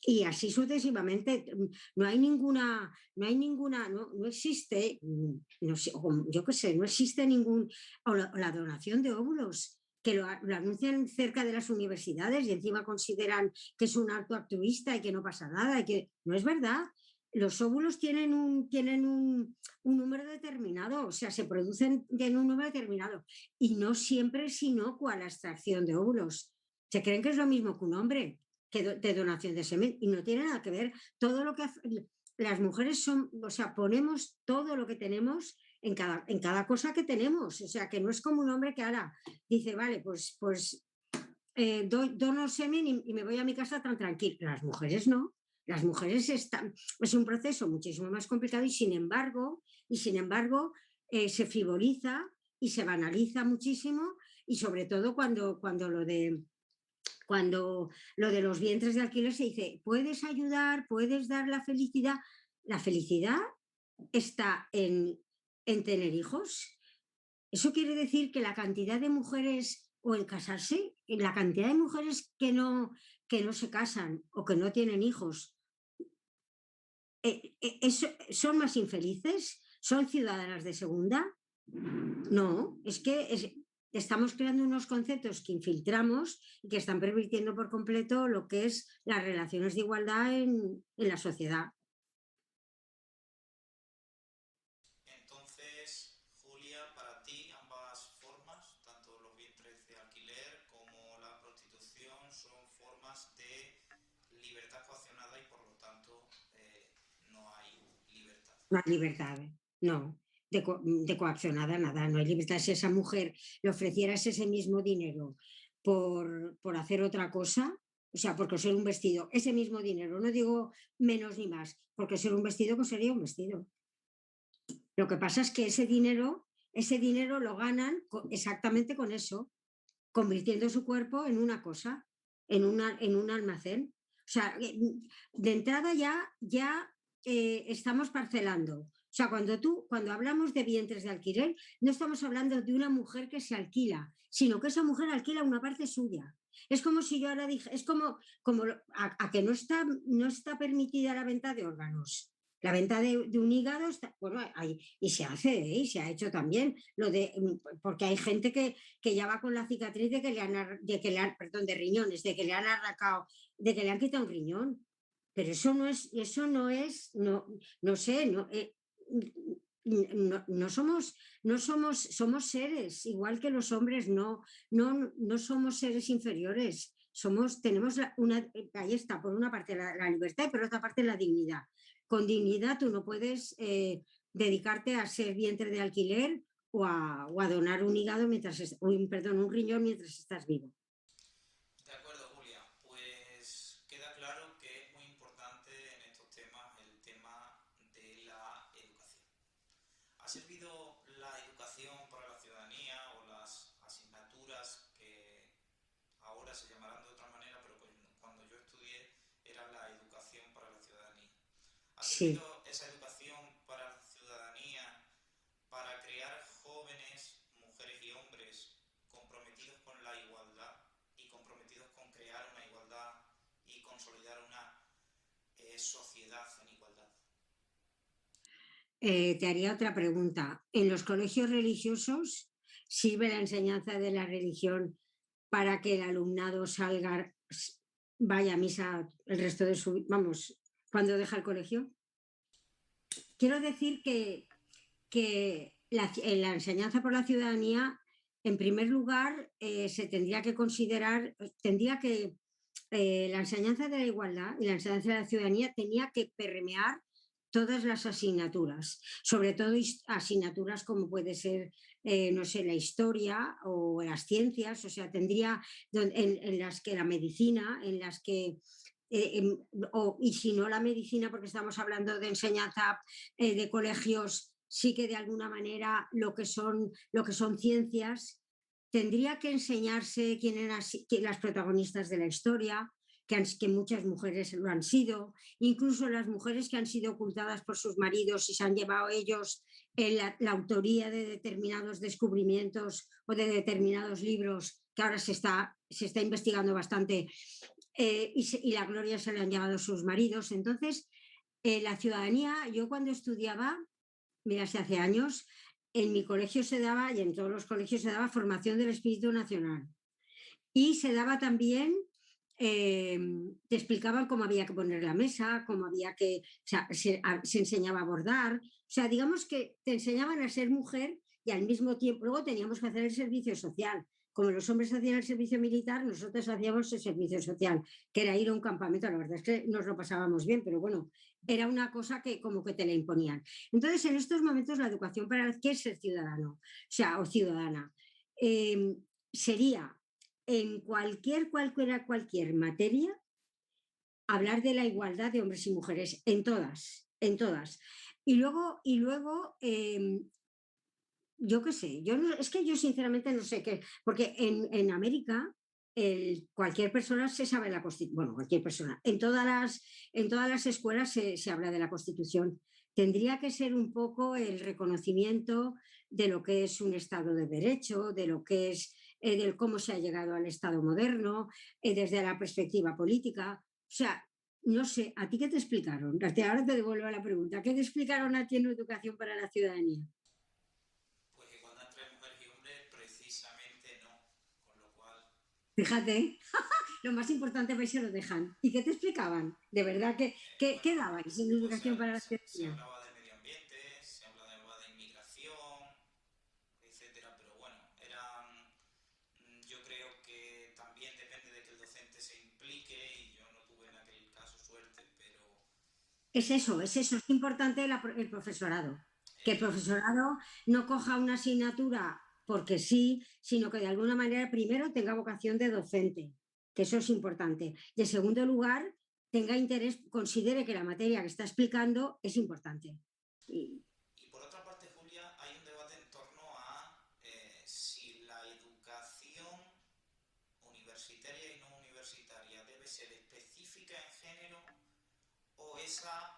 Y así sucesivamente, no existe, no sé, yo qué sé, no existe o la donación de óvulos, que lo anuncian cerca de las universidades y encima consideran que es un acto altruista y que no pasa nada, y que no es verdad. Los óvulos tienen un número determinado, o sea, se producen en un número determinado y no siempre es inocua la extracción de óvulos. Se creen que es lo mismo que un hombre de donación de semen y no tiene nada que ver. Todo lo que las mujeres son, o sea, ponemos todo lo que tenemos en cada cosa que tenemos. O sea, que no es como un hombre que ahora dice, vale, pues dono semen y me voy a mi casa tan tranquilo. Las mujeres no. Las mujeres es un proceso muchísimo más complicado y sin embargo se frivoliza y se banaliza muchísimo y sobre todo cuando lo de los vientres de alquiler se dice, puedes ayudar, puedes dar la felicidad. La felicidad está en tener hijos. Eso quiere decir que la cantidad de mujeres, o en casarse, la cantidad de mujeres que no se casan o que no tienen hijos, ¿son más infelices? ¿Son ciudadanas de segunda? No, es que estamos creando unos conceptos que infiltramos y que están pervirtiendo por completo lo que es las relaciones de igualdad en la sociedad. Entonces, Julia, para ti ambas formas, tanto los vientres de alquiler como la prostitución, son formas de libertad coaccionada y por lo tanto no hay libertad. No hay libertad, no, de coaccionada nada, no hay libertad. Si esa mujer le ofrecieras ese mismo dinero por hacer otra cosa, o sea, porque ser un vestido, ese mismo dinero, no digo menos ni más, porque ser un vestido, pues sería un vestido. Lo que pasa es que ese dinero lo ganan exactamente con eso, convirtiendo su cuerpo en una cosa, en un almacén. O sea, de entrada ya estamos parcelando. O sea, cuando hablamos de vientres de alquiler, no estamos hablando de una mujer que se alquila, sino que esa mujer alquila una parte suya. Es como si yo ahora dije, es como a que no está permitida la venta de órganos. La venta de un hígado está, bueno, y se hace, y se ha hecho también, porque hay gente que ya va con la cicatriz perdón, de riñones, de que le han arrancado, de que le han quitado un riñón. Pero eso no sé, no, somos seres, igual que los hombres, no somos seres inferiores. Tenemos ahí está, por una parte la libertad y por otra parte la dignidad. Con dignidad tú no puedes dedicarte a ser vientre de alquiler o a donar un hígado un riñón mientras estás vivo. De acuerdo, Julia. Pues queda claro que es muy importante en estos temas el tema de la educación. ¿Ha servido la educación para la ciudadanía o las asignaturas que ahora se llamarán de otra manera, pero pues cuando yo estudié era la educación para la ciudadanía? ¿Ha Sí. servido esa educación para la ciudadanía para crear jóvenes, mujeres y hombres comprometidos con la igualdad y comprometidos con crear una igualdad y consolidar una sociedad en igualdad? Te haría otra pregunta. ¿En los colegios religiosos sirve la enseñanza de la religión para que el alumnado vaya a misa el resto de vamos, cuando deja el colegio? Quiero decir que en la enseñanza por la ciudadanía, en primer lugar, se tendría que considerar, la enseñanza de la igualdad y la enseñanza de la ciudadanía tenía que permear todas las asignaturas, sobre todo asignaturas como puede ser, no sé, la historia o las ciencias, o sea, en las que la medicina, en las que y si no la medicina, porque estamos hablando de enseñanza de colegios, sí que de alguna manera lo que son ciencias, tendría que enseñarse las protagonistas de la historia, que muchas mujeres lo han sido, incluso las mujeres que han sido ocultadas por sus maridos y se han llevado ellos la autoría de determinados descubrimientos o de determinados libros, que ahora se está investigando bastante, y la gloria se le han llevado sus maridos. Entonces, la ciudadanía, yo cuando estudiaba, mira, hace años, en mi colegio se daba, y en todos los colegios se daba formación del espíritu nacional. Y se daba también, te explicaban cómo había que poner la mesa, cómo había que, o sea, se enseñaba a bordar, o sea, digamos que te enseñaban a ser mujer y al mismo tiempo, luego teníamos que hacer el servicio social. Como los hombres hacían el servicio militar, nosotros hacíamos el servicio social, que era ir a un campamento. La verdad es que nos lo pasábamos bien, pero bueno, era una cosa que como que te la imponían. Entonces, en estos momentos, la educación para qué es ser ciudadano, o sea, o ciudadana, sería en cualquier materia, hablar de la igualdad de hombres y mujeres, en todas. Y luego yo qué sé, es que yo sinceramente no sé qué, porque en América cualquier persona se sabe la Constitución, bueno, cualquier persona, en todas las escuelas se habla de la Constitución. Tendría que ser un poco el reconocimiento de lo que es un Estado de Derecho, de lo que es, de cómo se ha llegado al Estado moderno, desde la perspectiva política. O sea, no sé, ¿a ti qué te explicaron? Ahora te devuelvo la pregunta. ¿Qué te explicaron a ti en Educación para la Ciudadanía? Pues igualdad entre mujeres y hombres precisamente no, con lo cual Fíjate, lo más importante vais se lo dejan. ¿Y qué te explicaban? De verdad, ¿qué bueno, dabais en pues Educación para la se Ciudadanía? hablaba de medio ambiente, se hablaba de inmigración, etcétera, pero bueno, yo creo que también depende de que el docente se implique y yo no tuve en aquel caso suerte, pero Es eso, es importante el profesorado. Que el eh, profesorado no coja una asignatura porque sí, sino que de alguna manera primero tenga vocación de docente, que eso es importante. Y en segundo lugar, tenga interés, considere que la materia que está explicando es importante. Y y por otra parte, Julia, hay un debate en torno a si la educación universitaria y no universitaria debe ser específica en género o esa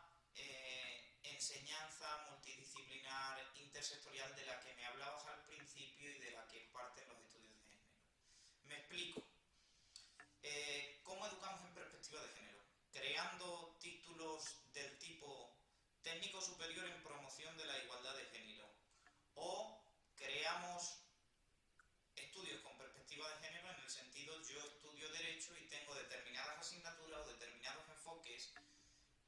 enseñanza multidisciplinar intersectorial de la que me hablabas al principio y de la que parten los estudios de género. Me explico. ¿Cómo educamos en perspectiva de género? Creando títulos del tipo técnico superior en promoción de la igualdad de género o creamos estudios con perspectiva de género en el sentido yo estudio derecho y tengo determinadas asignaturas o determinados enfoques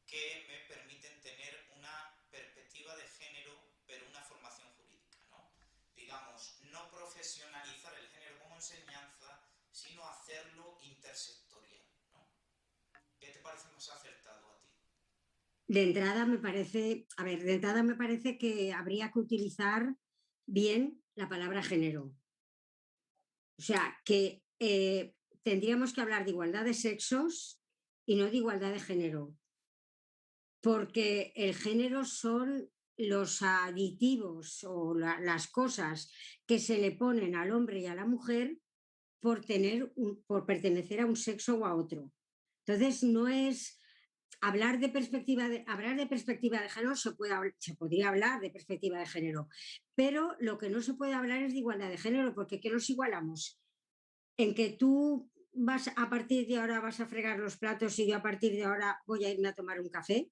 que me permiten tener una perspectiva de género, pero una profesionalizar el género como enseñanza, sino hacerlo intersectorial, ¿no? ¿Qué te parece más acertado a ti? De entrada me parece, a ver, de entrada me parece que habría que utilizar bien la palabra género. O sea, que tendríamos que hablar de igualdad de sexos y no de igualdad de género, porque el género son los aditivos o las cosas que se le ponen al hombre y a la mujer por pertenecer a un sexo o a otro. Entonces, no es hablar de perspectiva de género, se podría hablar de perspectiva de género, pero lo que no se puede hablar es de igualdad de género, porque ¿qué nos igualamos? En que tú vas a partir de ahora vas a fregar los platos y yo a partir de ahora voy a irme a tomar un café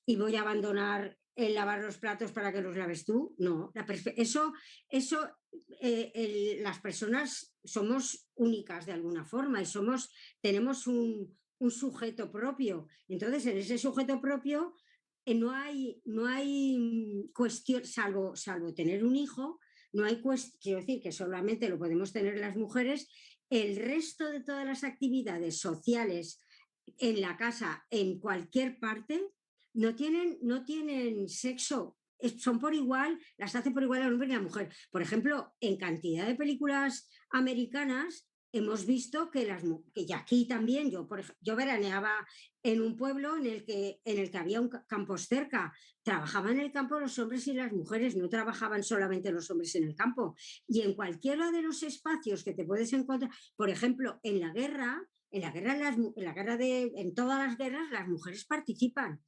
y voy a abandonar el lavar los platos para que los laves tú. No, eso las personas somos únicas de alguna forma y tenemos un sujeto propio. Entonces, en ese sujeto propio no hay cuestión, salvo tener un hijo, no hay cuestión, quiero decir que solamente lo podemos tener las mujeres, el resto de todas las actividades sociales en la casa, en cualquier parte, no tienen sexo, son por igual, las hace por igual al hombre y a la mujer. Por ejemplo, en cantidad de películas americanas hemos visto que y aquí también, yo veraneaba en un pueblo en el que había campos cerca. Trabajaban en el campo los hombres y las mujeres, no trabajaban solamente los hombres en el campo. Y en cualquiera de los espacios que te puedes encontrar, por ejemplo, en todas las guerras las mujeres participan.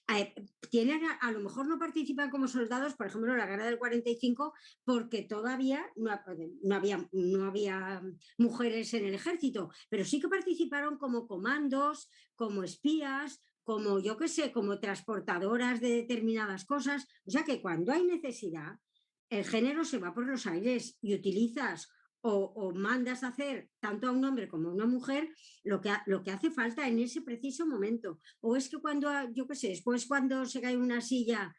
A lo mejor no participan como soldados, por ejemplo, en la guerra del 45, porque todavía no había mujeres en el ejército, pero sí que participaron como comandos, como espías, como yo qué sé, como transportadoras de determinadas cosas. O sea que cuando hay necesidad, el género se va por los aires y utilizas o mandas a hacer tanto a un hombre como a una mujer lo que hace falta en ese preciso momento. O es que yo qué sé, después cuando se cae una silla,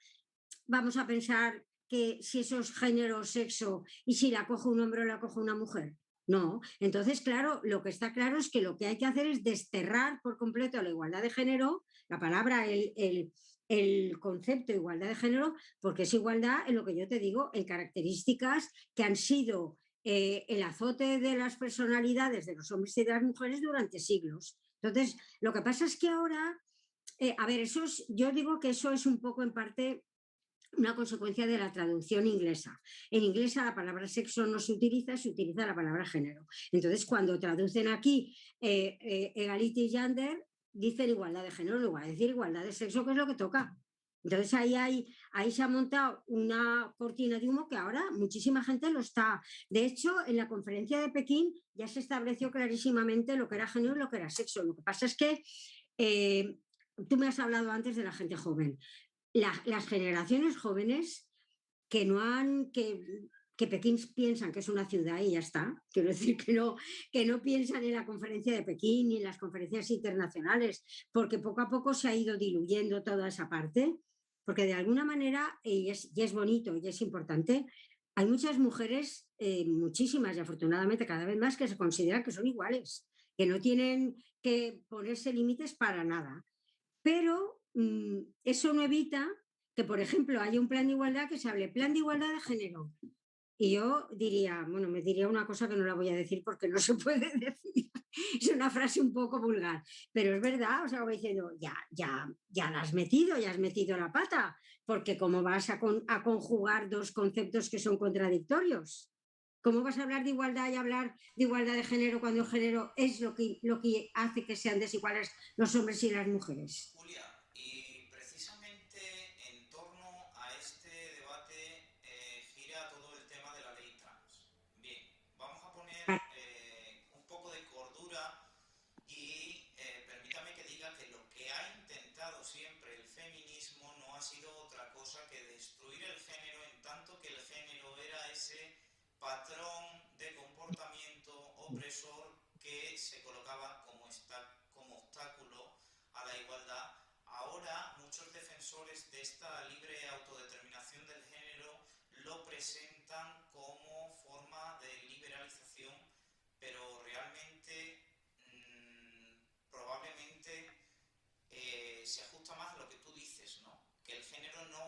vamos a pensar que si eso es género o sexo y si la coge un hombre o la coge una mujer. No, entonces, claro, lo que está claro es que lo que hay que hacer es desterrar por completo la igualdad de género, la palabra, el concepto de igualdad de género, porque es igualdad en lo que yo te digo, en características que han sido el azote de las personalidades de los hombres y de las mujeres durante siglos. Entonces, lo que pasa es que ahora, a ver, yo digo que eso es un poco en parte una consecuencia de la traducción inglesa. En inglés la palabra sexo no se utiliza la palabra género. Entonces, cuando traducen aquí equality gender, dicen igualdad de género, en lugar de decir igualdad de sexo, que es lo que toca. Entonces ahí se ha montado una cortina de humo que ahora muchísima gente lo está. De hecho, en la conferencia de Pekín ya se estableció clarísimamente lo que era género y lo que era sexo. Lo que pasa es que eh, tú me has hablado antes de la gente joven. Las generaciones jóvenes que no han, que Pekín piensan que es una ciudad y ya está. Quiero decir que no piensan en la conferencia de Pekín ni en las conferencias internacionales, porque poco a poco se ha ido diluyendo toda esa parte, porque de alguna manera, y es bonito y es importante, hay muchas mujeres, muchísimas y afortunadamente cada vez más, que se consideran que son iguales, que no tienen que ponerse límites para nada. Pero eso no evita que, por ejemplo, haya un plan de igualdad que se hable plan de igualdad de género. Y yo diría, bueno, me diría una cosa que no la voy a decir porque no se puede decir. Es una frase un poco vulgar, pero es verdad, o sea, voy diciendo, ya ya has metido la pata, porque ¿cómo vas a conjugar dos conceptos que son contradictorios? ¿Cómo vas a hablar de igualdad y hablar de igualdad de género cuando el género es lo que hace que sean desiguales los hombres y las mujeres? Julia, y precisamente en torno a este debate gira todo el tema de la ley trans. Bien, vamos a poner un poco de cordura y permítame que diga que lo que ha intentado siempre el feminismo no ha sido otra cosa que destruir el género, en tanto que el género era ese patrón de comportamiento opresor que se colocaba como obstáculo a la igualdad. Ahora muchos defensores de esta libre autodeterminación del género lo presentan como forma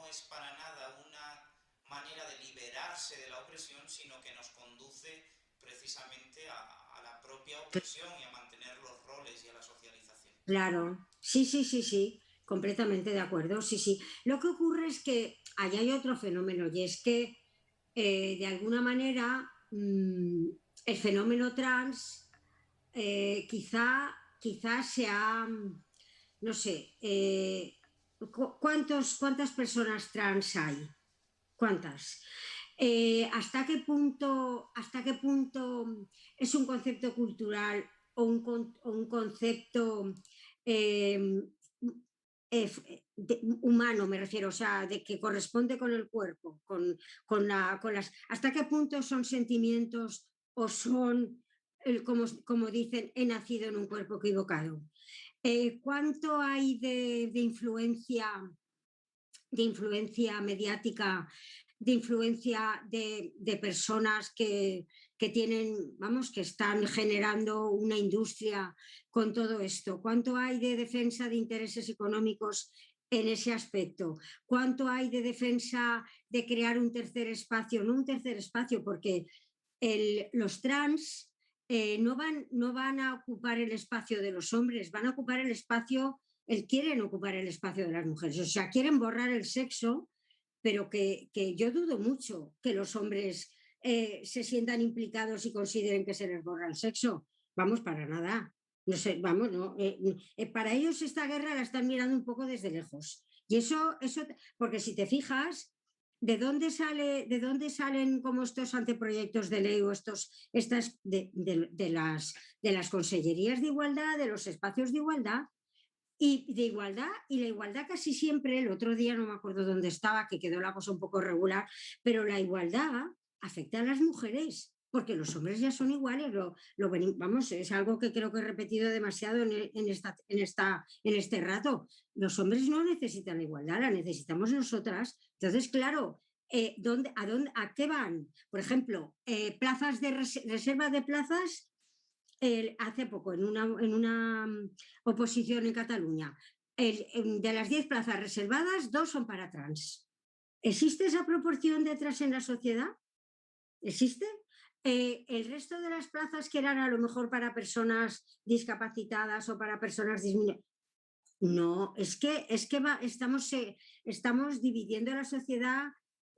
no es para nada una manera de liberarse de la opresión, sino que nos conduce precisamente a la propia opresión y a mantener los roles y a la socialización. Claro, sí, sí, sí, sí, completamente de acuerdo, sí, sí. Lo que ocurre es que ahí hay otro fenómeno y es que de alguna manera el fenómeno trans quizá sea, no sé, ¿cuántas personas trans hay? ¿Cuántas? ¿Hasta qué punto es un concepto cultural o o un concepto eh, humano, me refiero, o sea, de que corresponde con el cuerpo, con las... ¿Hasta qué punto son sentimientos o son, como dicen, he nacido en un cuerpo equivocado? ¿Cuánto hay de influencia mediática, de influencia de personas que tienen, vamos, que están generando una industria con todo esto? ¿Cuánto hay de defensa de intereses económicos en ese aspecto? ¿Cuánto hay de defensa de crear un tercer espacio? No un tercer espacio, porque los trans no van a ocupar el espacio de los hombres, van a ocupar el espacio, quieren ocupar el espacio de las mujeres, o sea, quieren borrar el sexo, pero que yo dudo mucho que los hombres se sientan implicados y consideren que se les borra el sexo. Vamos, para nada. No sé, vamos, no. Para ellos esta guerra la están mirando un poco desde lejos. Y eso, porque si te fijas, de dónde salen como estos anteproyectos de ley o estas de las consellerías de igualdad, de los espacios de igualdad? Y de igualdad, y la igualdad casi siempre, el otro día no me acuerdo dónde estaba, que quedó la cosa un poco regular, pero la igualdad afecta a las mujeres, porque los hombres ya son iguales, vamos, es algo que creo que he repetido demasiado en este rato. Los hombres no necesitan la igualdad, la necesitamos nosotras. Entonces, claro, ¿a qué van? Por ejemplo, plazas de reserva de plazas hace poco en una oposición en Cataluña. De las 10 plazas reservadas, 2 son para trans. ¿Existe esa proporción de trans en la sociedad? ¿Existe? El resto de las plazas que eran a lo mejor para personas discapacitadas o para personas disminuidas. No, estamos dividiendo la sociedad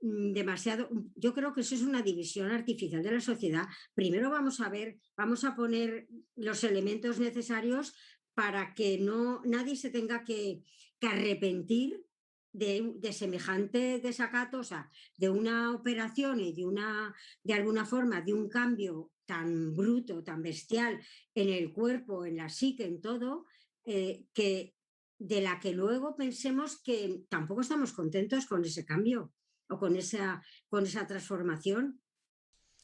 demasiado. Yo creo que eso es una división artificial de la sociedad. Primero vamos a poner los elementos necesarios para que nadie se tenga que arrepentir de semejante desacato, o sea, de una operación y de alguna forma, de un cambio tan bruto, tan bestial en el cuerpo, en la psique, en todo, que de la que luego pensemos que tampoco estamos contentos con ese cambio o con esa transformación.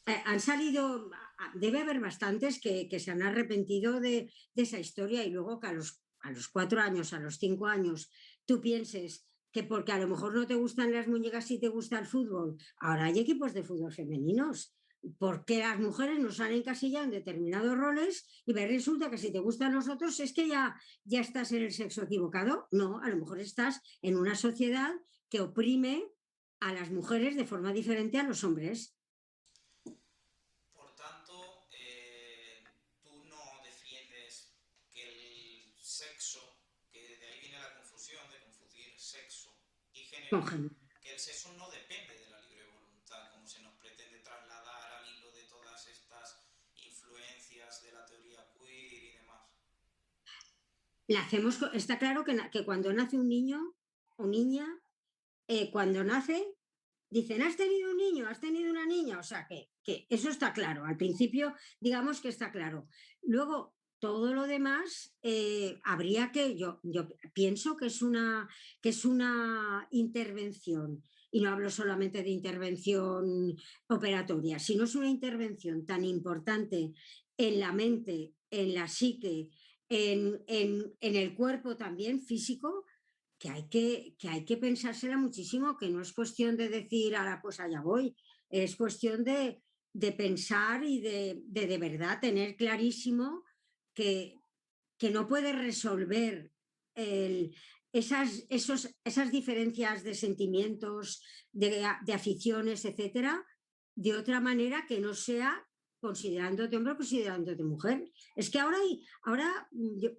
Han salido, debe haber bastantes que se han arrepentido de esa historia y luego que a los 4 años, a los 5 años, tú pienses que porque a lo mejor no te gustan las muñecas y te gusta el fútbol, ahora hay equipos de fútbol femeninos. Porque las mujeres nos han encasillado en determinados roles y resulta que si te gustan los otros es que ya estás en el sexo equivocado. No, a lo mejor estás en una sociedad que oprime a las mujeres de forma diferente a los hombres. Por tanto, tú no defiendes que el sexo, que de ahí viene la confusión de confundir sexo y género, que el sexo no depende de la libre voluntad, como se nos pretende trasladar al hilo de todas estas influencias de la teoría queer y demás. Está claro que cuando nace un niño o niña, cuando nace, dicen, has tenido un niño, has tenido una niña, o sea que eso está claro. Al principio, digamos que está claro. Luego, todo lo demás, habría que, yo pienso que es una intervención, y no hablo solamente de intervención operatoria, sino es una intervención tan importante en la mente, en la psique, en el cuerpo también físico, que hay que pensársela muchísimo, que no es cuestión de decir, ahora pues allá voy, es cuestión de pensar y de verdad tener clarísimo que, que no puede resolver esas diferencias de sentimientos, de aficiones, etcétera, de otra manera que no sea considerándote hombre o considerándote mujer. Es que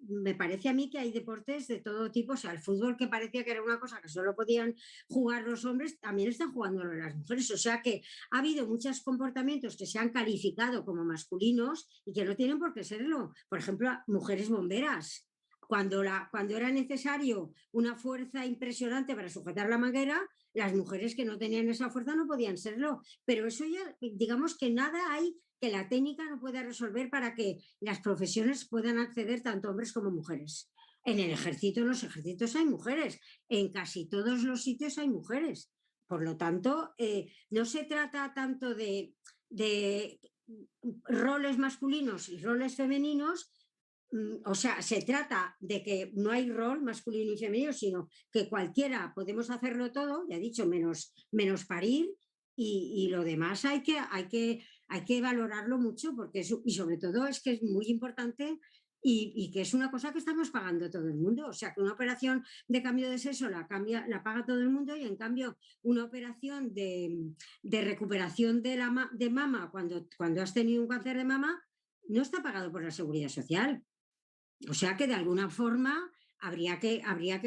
me parece a mí que hay deportes de todo tipo, o sea, el fútbol que parecía que era una cosa que solo podían jugar los hombres, también están jugando las mujeres, o sea que ha habido muchos comportamientos que se han calificado como masculinos y que no tienen por qué serlo. Por ejemplo, mujeres bomberas. Cuando era necesario una fuerza impresionante para sujetar la manguera, las mujeres que no tenían esa fuerza no podían serlo. Pero eso ya, digamos que nada hay que la técnica no pueda resolver para que las profesiones puedan acceder tanto hombres como mujeres. En el ejército, en los ejércitos hay mujeres, en casi todos los sitios hay mujeres. Por lo tanto, no se trata tanto de roles masculinos y roles femeninos, o sea, se trata de que no hay rol masculino y femenino, sino que cualquiera podemos hacerlo todo, ya he dicho, menos parir, y lo demás hay que valorarlo mucho, porque y sobre todo es que es muy importante y que es una cosa que estamos pagando todo el mundo. O sea, que una operación de cambio de sexo la paga todo el mundo, y en cambio una operación de recuperación de mama cuando has tenido un cáncer de mama no está pagado por la Seguridad Social. O sea que de alguna forma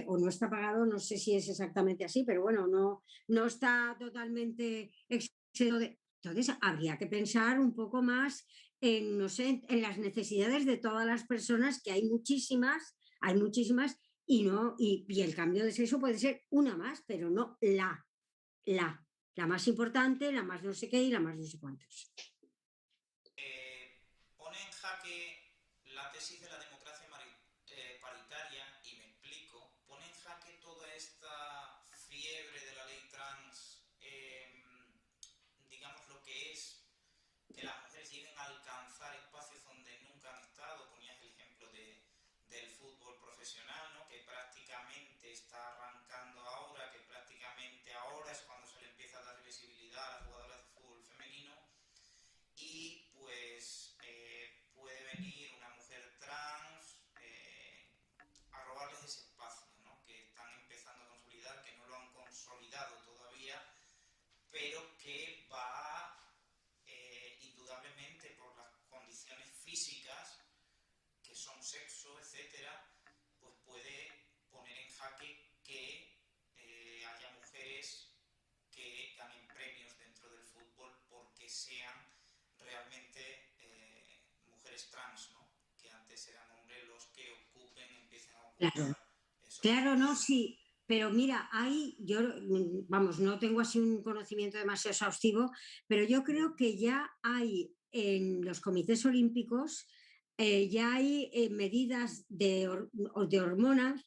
o no está pagado, no sé si es exactamente así, pero bueno, no está totalmente exento de. Entonces habría que pensar un poco más en, no sé, en las necesidades de todas las personas, que hay muchísimas, y el cambio de sexo puede ser una más, pero no la más importante, la más no sé qué y la más no sé cuántos. Pone en jaque la tesis de la democracia paritaria, y me explico. Pone en jaque toda esta fiebre de la ley trans, digamos lo que es que las mujeres lleguen a alcanzar espacios donde nunca han estado. Ponías el ejemplo del fútbol profesional, ¿no? Que prácticamente está arrancando ahora, que prácticamente ahora es cuando se le empieza a dar visibilidad a las jugadoras de fútbol femenino. Y pues puede venir una mujer trans a robarles ese espacio, ¿no? Que están empezando a consolidar, que no lo han consolidado todavía, pero que va indudablemente por las condiciones físicas, que son sexo, etcétera, pues puede poner en jaque que haya mujeres que ganen premios dentro del fútbol porque sean realmente mujeres trans, ¿no? Que antes eran hombres los que empiecen a Claro. ocupar esos Claro, no, espacios. sí, pero mira, vamos, no tengo así un conocimiento demasiado exhaustivo, pero yo creo que ya hay en los comités olímpicos, ya hay medidas de hormonas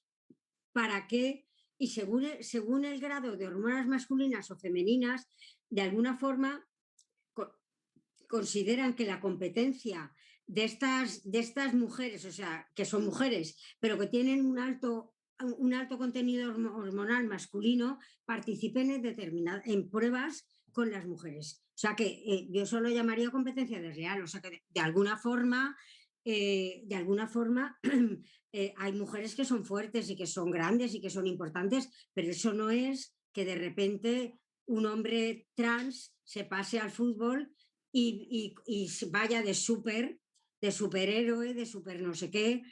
para que, y según el grado de hormonas masculinas o femeninas, de alguna forma co- consideran que la competencia de estas mujeres, o sea, que son mujeres, pero que tienen un alto contenido hormonal masculino, participen en pruebas con las mujeres. O sea que yo solo llamaría competencia desleal, o sea que de alguna forma hay mujeres que son fuertes y que son grandes y que son importantes, pero eso no es que de repente un hombre trans se pase al fútbol y vaya de superhéroe, de super no sé qué,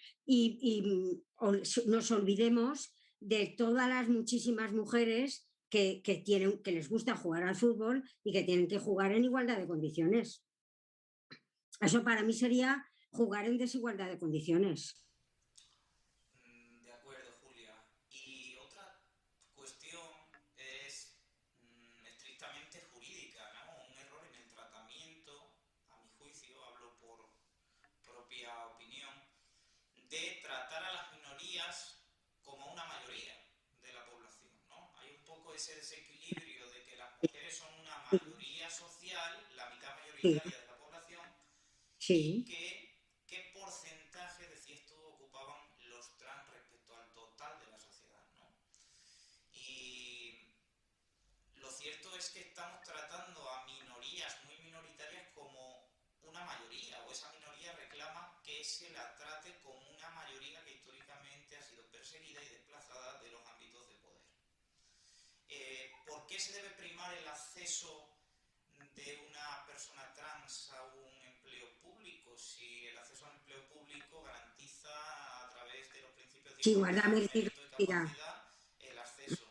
nos olvidemos de todas las muchísimas mujeres que les gusta jugar al fútbol y que tienen que jugar en igualdad de condiciones. Eso para mí sería jugar en desigualdad de condiciones. De acuerdo, Julia. Y otra cuestión es estrictamente jurídica, ¿no? Un error en el tratamiento, a mi juicio, hablo por propia opinión, de tratar a las minorías como una mayoría de la población, ¿no? Hay un poco ese desequilibrio de que las mujeres son una mayoría social, la mitad Sí, mayoritaria de la población, y sí, que qué porcentaje, decías tú, ocupaban los trans respecto al total de la sociedad, ¿no? Y lo cierto es que estamos tratando a minorías muy minoritarias como una mayoría, o esa minoría reclama que se la trate como una mayoría que históricamente ha sido perseguida y desplazada de los ¿por qué se debe primar el acceso de una persona trans a un empleo público si el acceso al empleo público garantiza a través de los principios de Sí, igualdad, igualdad, mérito y mérito y capacidad. capacidad el acceso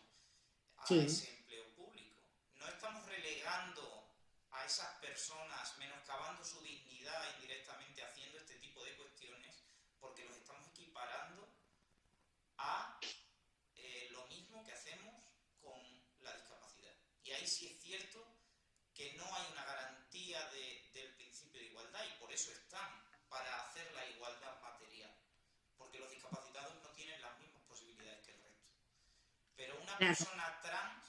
a Sí, ese empleo público? No estamos relegando a esas personas, menoscabando su dignidad indirectamente haciendo este tipo de cuestiones, porque los estamos equiparando a lo mismo que hacemos con la discapacidad. Y ahí sí es cierto que no hay una garantía del principio de igualdad y por eso están, para hacer la igualdad material, porque los discapacitados no tienen las mismas posibilidades que el resto. Pero una claro. persona trans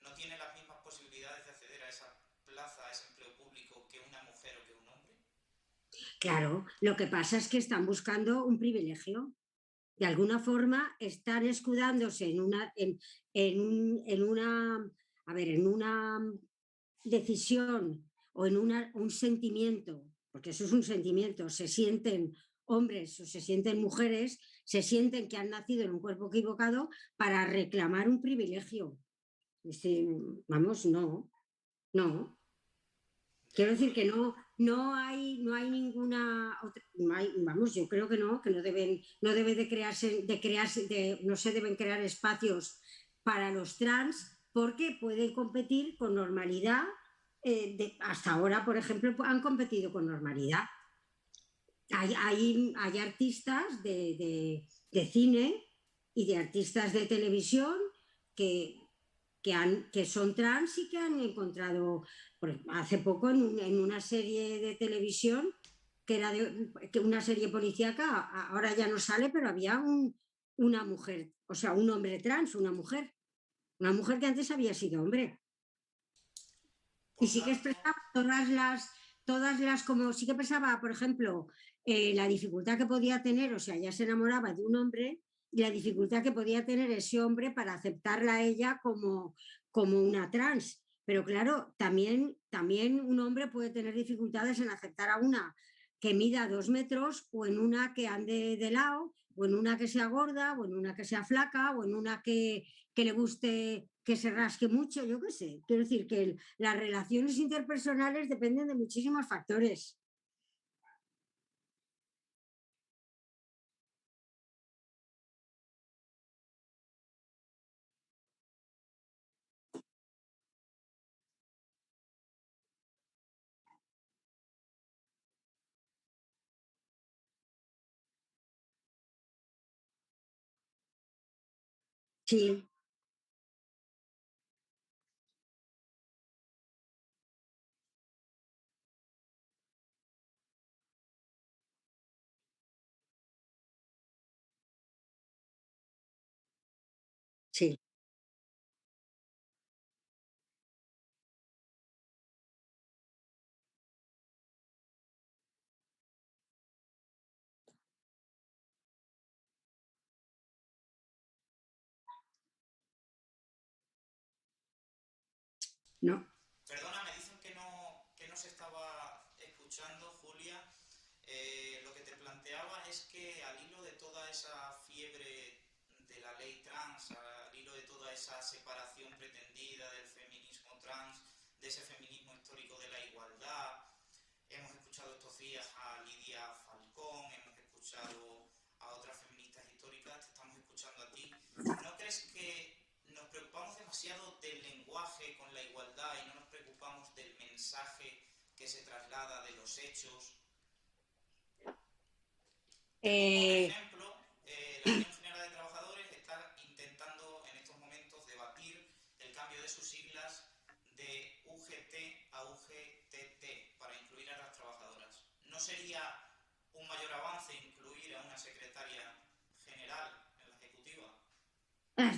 no tiene las mismas posibilidades de acceder a esa plaza, a ese empleo público que una mujer o que un hombre. Claro, lo que pasa es que están buscando un privilegio. De alguna forma están escudándose en una decisión o en un sentimiento, porque eso es un sentimiento, se sienten hombres o se sienten mujeres, se sienten que han nacido en un cuerpo equivocado para reclamar un privilegio. Sí, vamos, no, no. De Quiero decir acuerdo. que no hay ninguna otra, vamos, yo creo que no deben, no debe no se deben crear espacios para los trans porque pueden competir con normalidad. Hasta ahora, por ejemplo, han competido con normalidad. Hay artistas de cine y de artistas de televisión que, que son trans y que han encontrado, hace poco en una serie de televisión, que una serie policíaca, ahora ya no sale, pero había una mujer, o sea, un hombre trans, una mujer que antes había sido hombre. Y Por sí que tanto, expresaba como sí que expresaba, por ejemplo, la dificultad que podía tener, o sea, ella se enamoraba de un hombre y la dificultad que podía tener ese hombre para aceptarla a ella como una trans. Pero claro, también un hombre puede tener dificultades en aceptar a una que mida 2 metros o en una que ande de lado o en una que sea gorda o en una que sea flaca o en una que le guste que se rasque mucho, yo qué sé. Quiero decir que las relaciones interpersonales dependen de muchísimos factores. Sí, sí, no, perdona, me dicen que no se estaba escuchando, Julia. Lo que te planteaba es que al hilo de toda esa fiebre de la ley trans, al hilo de toda esa separación pretendida del feminismo trans, de ese feminismo histórico de la igualdad, hemos escuchado estos días a Lidia Falcón, hemos escuchado a otras feministas históricas, te estamos escuchando a ti. ¿No crees que nos preocupamos demasiado del lenguaje con la igualdad y no nos preocupamos del mensaje que se traslada de los hechos? Te pongo un eh, ejemplo. La Unión General de Trabajadores está intentando en estos momentos debatir el cambio de sus siglas de UGT a UGTT para incluir a las trabajadoras. ¿No sería un mayor avance incluir a una secretaria general en la ejecutiva? las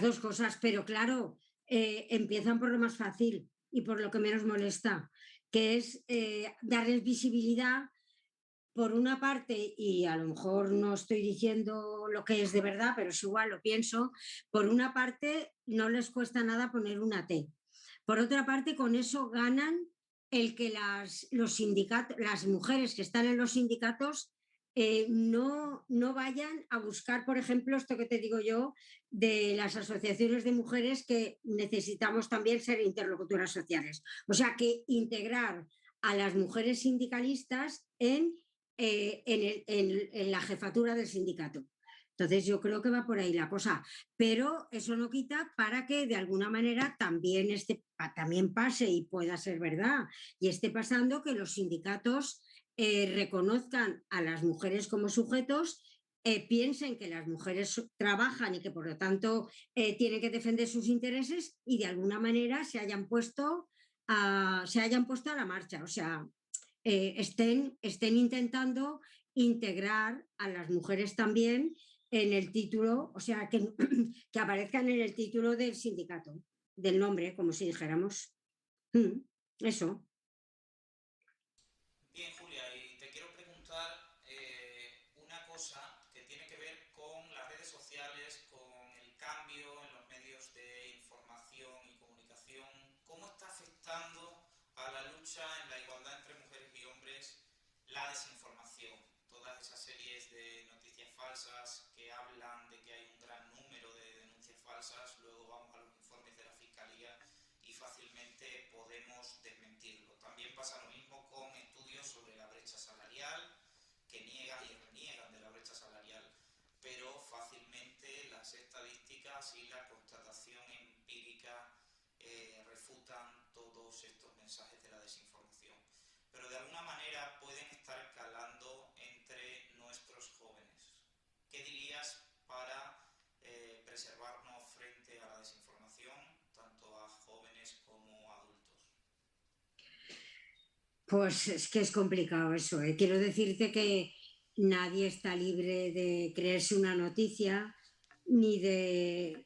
dos cosas, pero claro, empiezan por lo más fácil y por lo que menos molesta, que es darles visibilidad por una parte, y a lo mejor no estoy diciendo lo que es de verdad, pero es igual, lo pienso, por una parte no les cuesta nada poner una T. Por otra parte, con eso ganan el que los sindicatos, las mujeres que están en los sindicatos no vayan a buscar, por ejemplo, esto que te digo yo, de las asociaciones de mujeres que necesitamos también ser interlocutoras sociales. O sea, que integrar a las mujeres sindicalistas en la jefatura del sindicato. Entonces yo creo que va por ahí la cosa, pero eso no quita para que de alguna manera también pase y pueda ser verdad y esté pasando que los sindicatos reconozcan a las mujeres como sujetos, piensen que las mujeres trabajan y que por lo tanto tienen que defender sus intereses y de alguna manera se hayan puesto a la marcha, o sea, estén intentando integrar a las mujeres también en el título, o sea, que aparezcan en el título del sindicato, del nombre, como si dijéramos. Eso. Bien, Julia, y te quiero preguntar una cosa que tiene que ver con las redes sociales, con el cambio en los medios de información y comunicación. ¿Cómo está afectando a la lucha en la igualdad entre mujeres y hombres la desinformación? Todas esas series de noticias falsas que hablan de que hay un gran número de denuncias falsas, luego vamos a los informes de la Fiscalía y fácilmente podemos desmentirlo. También pasa lo mismo con estudios sobre la brecha salarial, que niegan y reniegan de la brecha salarial, pero fácilmente las estadísticas y la constatación empírica refutan todos estos mensajes de la desinformación. Pero de alguna manera pueden estar calando entre nuestros jóvenes. ¿Qué dirías para preservarnos frente a la desinformación, tanto a jóvenes como a adultos? Pues es que es complicado eso, ¿eh? Quiero decirte que nadie está libre de creerse una noticia, ni de...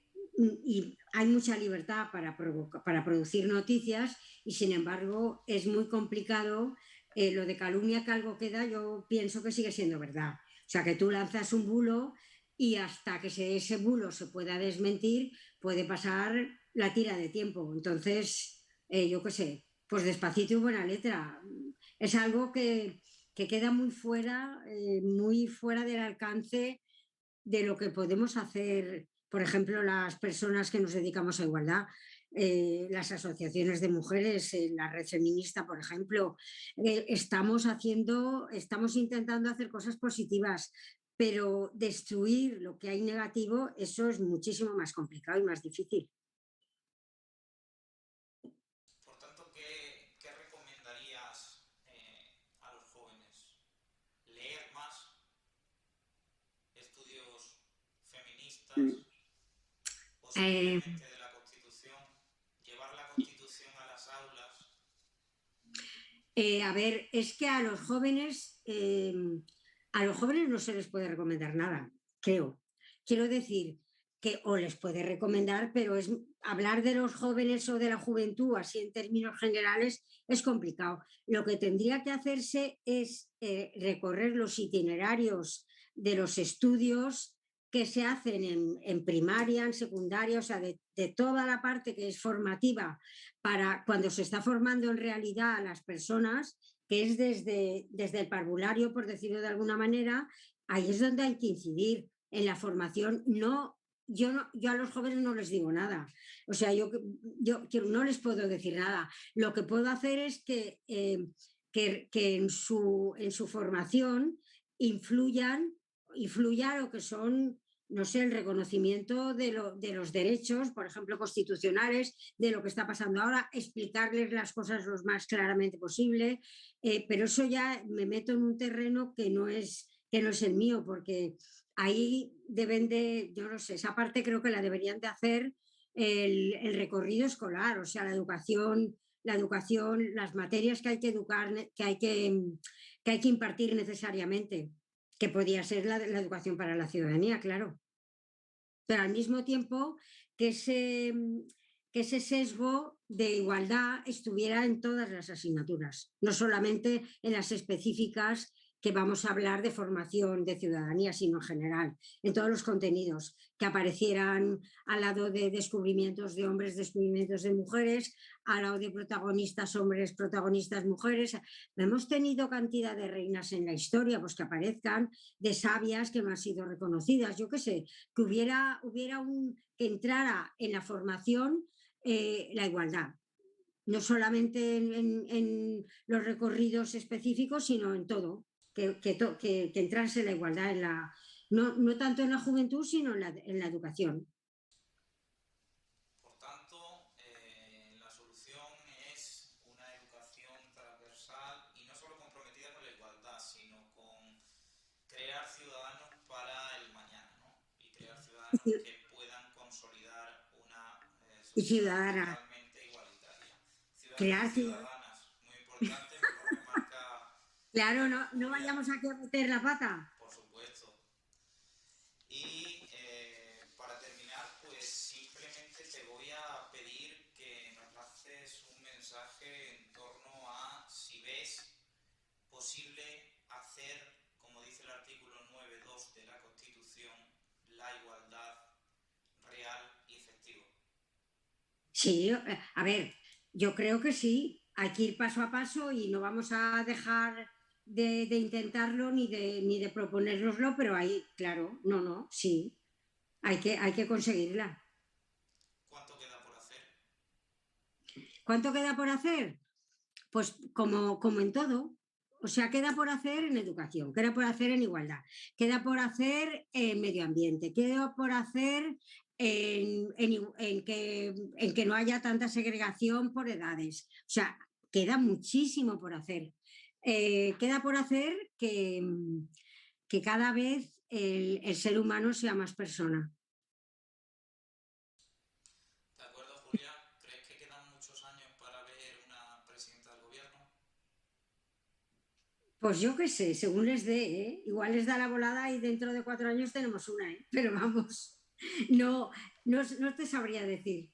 Y hay mucha libertad para producir noticias y sin embargo es muy complicado. Lo de calumnia que algo queda, yo pienso que sigue siendo verdad. O sea, que tú lanzas un bulo y hasta que ese bulo se pueda desmentir puede pasar la tira de tiempo. Entonces, yo qué sé, pues despacito y buena letra. Es algo que queda muy fuera del alcance de lo que podemos hacer, por ejemplo, las personas que nos dedicamos a igualdad, las asociaciones de mujeres, la red feminista, por ejemplo, estamos intentando hacer cosas positivas, pero destruir lo que hay negativo, eso es muchísimo más complicado y más difícil. Por tanto, ¿qué recomendarías a los jóvenes? ¿Leer más estudios feministas o Eh, simplemente de la Constitución? ¿Llevar la Constitución a las aulas? a ver, es que a los jóvenes no se les puede recomendar nada, creo. Quiero decir que o les puede recomendar, pero es hablar de los jóvenes o de la juventud así en términos generales es complicado. Lo que tendría que hacerse es recorrer los itinerarios de los estudios que se hacen en primaria, en secundaria, o sea, de toda la parte que es formativa para cuando se está formando en realidad a las personas, que es desde el parvulario, por decirlo de alguna manera, ahí es donde hay que incidir en la formación. Yo a los jóvenes no les digo nada, o sea, yo no les puedo decir nada. Lo que puedo hacer es que en su formación influya lo que son, no sé, el reconocimiento de los derechos, por ejemplo, constitucionales, de lo que está pasando ahora, explicarles las cosas lo más claramente posible, pero eso ya me meto en un terreno que no es el mío, porque ahí yo no sé, esa parte creo que la deberían de hacer el recorrido escolar, o sea, la educación, las materias que hay que educar, que hay que impartir necesariamente, que podría ser la educación para la ciudadanía, claro, pero al mismo tiempo que ese sesgo de igualdad estuviera en todas las asignaturas, no solamente en las específicas que vamos a hablar de formación de ciudadanía, sino en general, en todos los contenidos, que aparecieran al lado de descubrimientos de hombres, descubrimientos de mujeres, al lado de protagonistas hombres, protagonistas mujeres. Hemos tenido cantidad de reinas en la historia, pues que aparezcan, de sabias que no han sido reconocidas, yo qué sé, que que entrara en la formación la igualdad, no solamente en los recorridos específicos, sino en todo, que entrase la igualdad no tanto en la juventud, sino en la educación. Por tanto, la solución es una educación transversal y no solo comprometida con la igualdad, sino con crear ciudadanos para el mañana, ¿no? Y crear ciudadanos que puedan consolidar una Y sociedad ciudadana, totalmente igualitaria. Ciudadanos y crear ciudad. ciudadanas, muy importante, me lo remarca Claro, no Julia, vayamos aquí a meter la pata. por supuesto. Y para terminar, pues simplemente te voy a pedir que nos lances un mensaje en torno a si ves posible hacer, como dice el artículo 9.2 de la Constitución, la igualdad real y efectiva. Sí, a ver, yo creo que sí, hay que ir paso a paso y no vamos a dejar de intentarlo ni de proponérnoslo, pero ahí, claro, no, sí, hay que conseguirla. ¿Cuánto queda por hacer? ¿Cuánto queda por hacer? Pues como en todo. O sea, queda por hacer en educación, queda por hacer en igualdad, queda por hacer en medio ambiente, queda por hacer en que no haya tanta segregación por edades. O sea, queda muchísimo por hacer. Queda por hacer que cada vez el ser humano sea más persona. ¿De acuerdo, Julia? ¿Crees que quedan muchos años para ver una presidenta del gobierno? Pues yo qué sé, según les dé, ¿eh? Igual les da la volada y dentro de 4 años tenemos una, ¿eh? Pero vamos, no, no te sabría decir.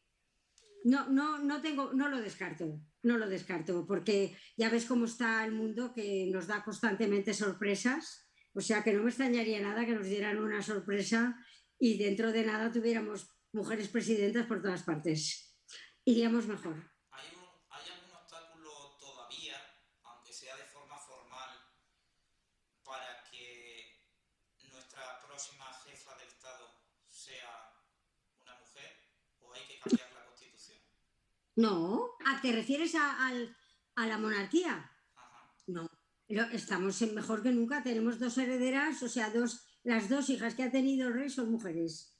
No lo descarto, no lo descarto, porque ya ves cómo está el mundo que nos da constantemente sorpresas. O sea que no me extrañaría nada que nos dieran una sorpresa y dentro de nada tuviéramos mujeres presidentas por todas partes. Iríamos mejor. ¿Hay algún obstáculo todavía, aunque sea de forma formal, para que nuestra próxima jefa del Estado sea una mujer? ¿O hay que cambiar la Constitución? No, ¿te refieres a la monarquía? Ajá. No, estamos mejor que nunca. Tenemos dos herederas, o sea, las dos hijas que ha tenido el rey son mujeres.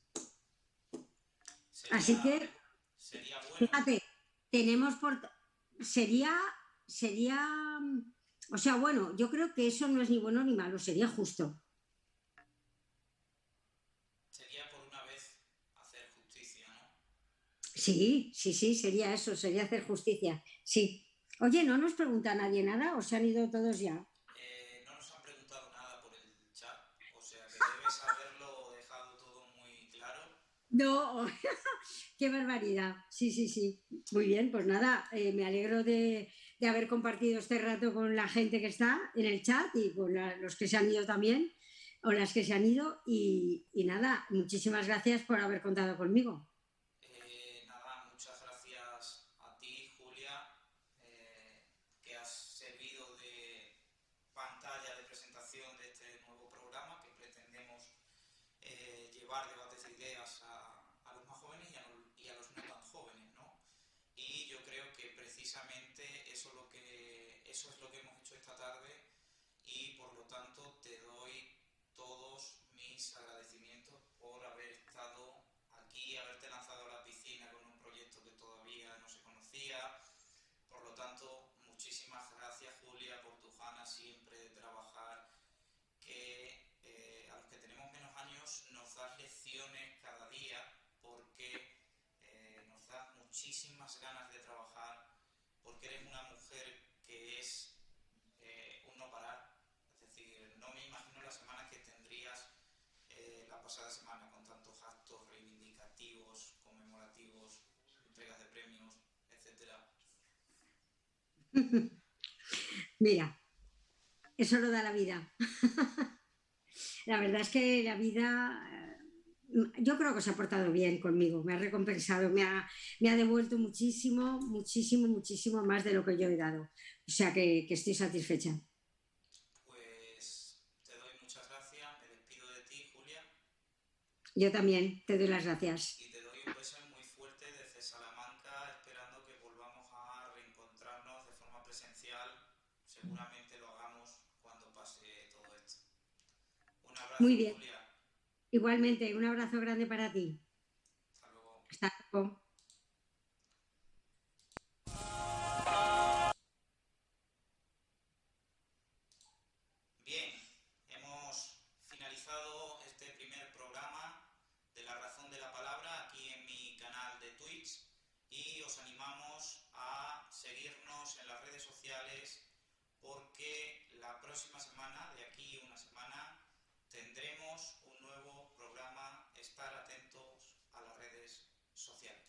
Así Sería, que, sería bueno. fíjate, tenemos por... Sería, sería, o sea, bueno, yo creo que eso no es ni bueno ni malo, sería justo. Sería por una vez hacer justicia, ¿no? Sí, sería eso, sería hacer justicia. Sí. Oye, ¿no nos pregunta nadie nada o se han ido todos ya? No nos han preguntado nada por el chat, o sea que debes haberlo dejado todo muy claro. No, qué barbaridad. Sí. Muy bien, pues nada, me alegro de haber compartido este rato con la gente que está en el chat y con los que se han ido también, o las que se han ido. Y nada, muchísimas gracias por haber contado conmigo. Nada, muchas gracias a ti, Julia, que has servido de pantalla de presentación de este nuevo programa que pretendemos llevar debates de ideas a los más jóvenes y a los no tan jóvenes, ¿no? Y yo creo que precisamente eso es lo que hemos hecho esta tarde y por lo tanto te doy todos mis agradecimientos por haber estado aquí, haberte lanzado a la piscina con un proyecto que todavía no se conocía. Por lo tanto, muchísimas gracias, Julia, por tu ganas siempre de trabajar, que a los que tenemos menos años nos das lecciones cada día porque nos das muchísimas ganas de trabajar, porque eres una mujer que es un no parar. Es decir, no me imagino las semanas que tendrías la pasada semana con tantos actos reivindicativos, conmemorativos, entregas de premios, etcétera. Mira, Eso lo da la vida. La verdad es que la vida, yo creo que se ha portado bien conmigo, me ha recompensado, me ha devuelto muchísimo, muchísimo, muchísimo más de lo que yo he dado. O sea que estoy satisfecha. Pues te doy muchas gracias, me despido de ti, Julia, Yo también te doy las gracias. y te doy un beso muy fuerte desde Salamanca, esperando que volvamos a reencontrarnos de forma presencial. Seguramente lo hagamos cuando pase todo esto. Un Muy abrazo, bien. Julia. Igualmente, un abrazo grande para ti. Hasta luego. Hasta luego. Bien, hemos finalizado este primer programa de La Razón de la Palabra aquí en mi canal de Twitch y os animamos a seguirnos en las redes sociales porque la próxima semana, de aquí una semana, tendremos un nuevo programa. Estar atentos a las redes sociales.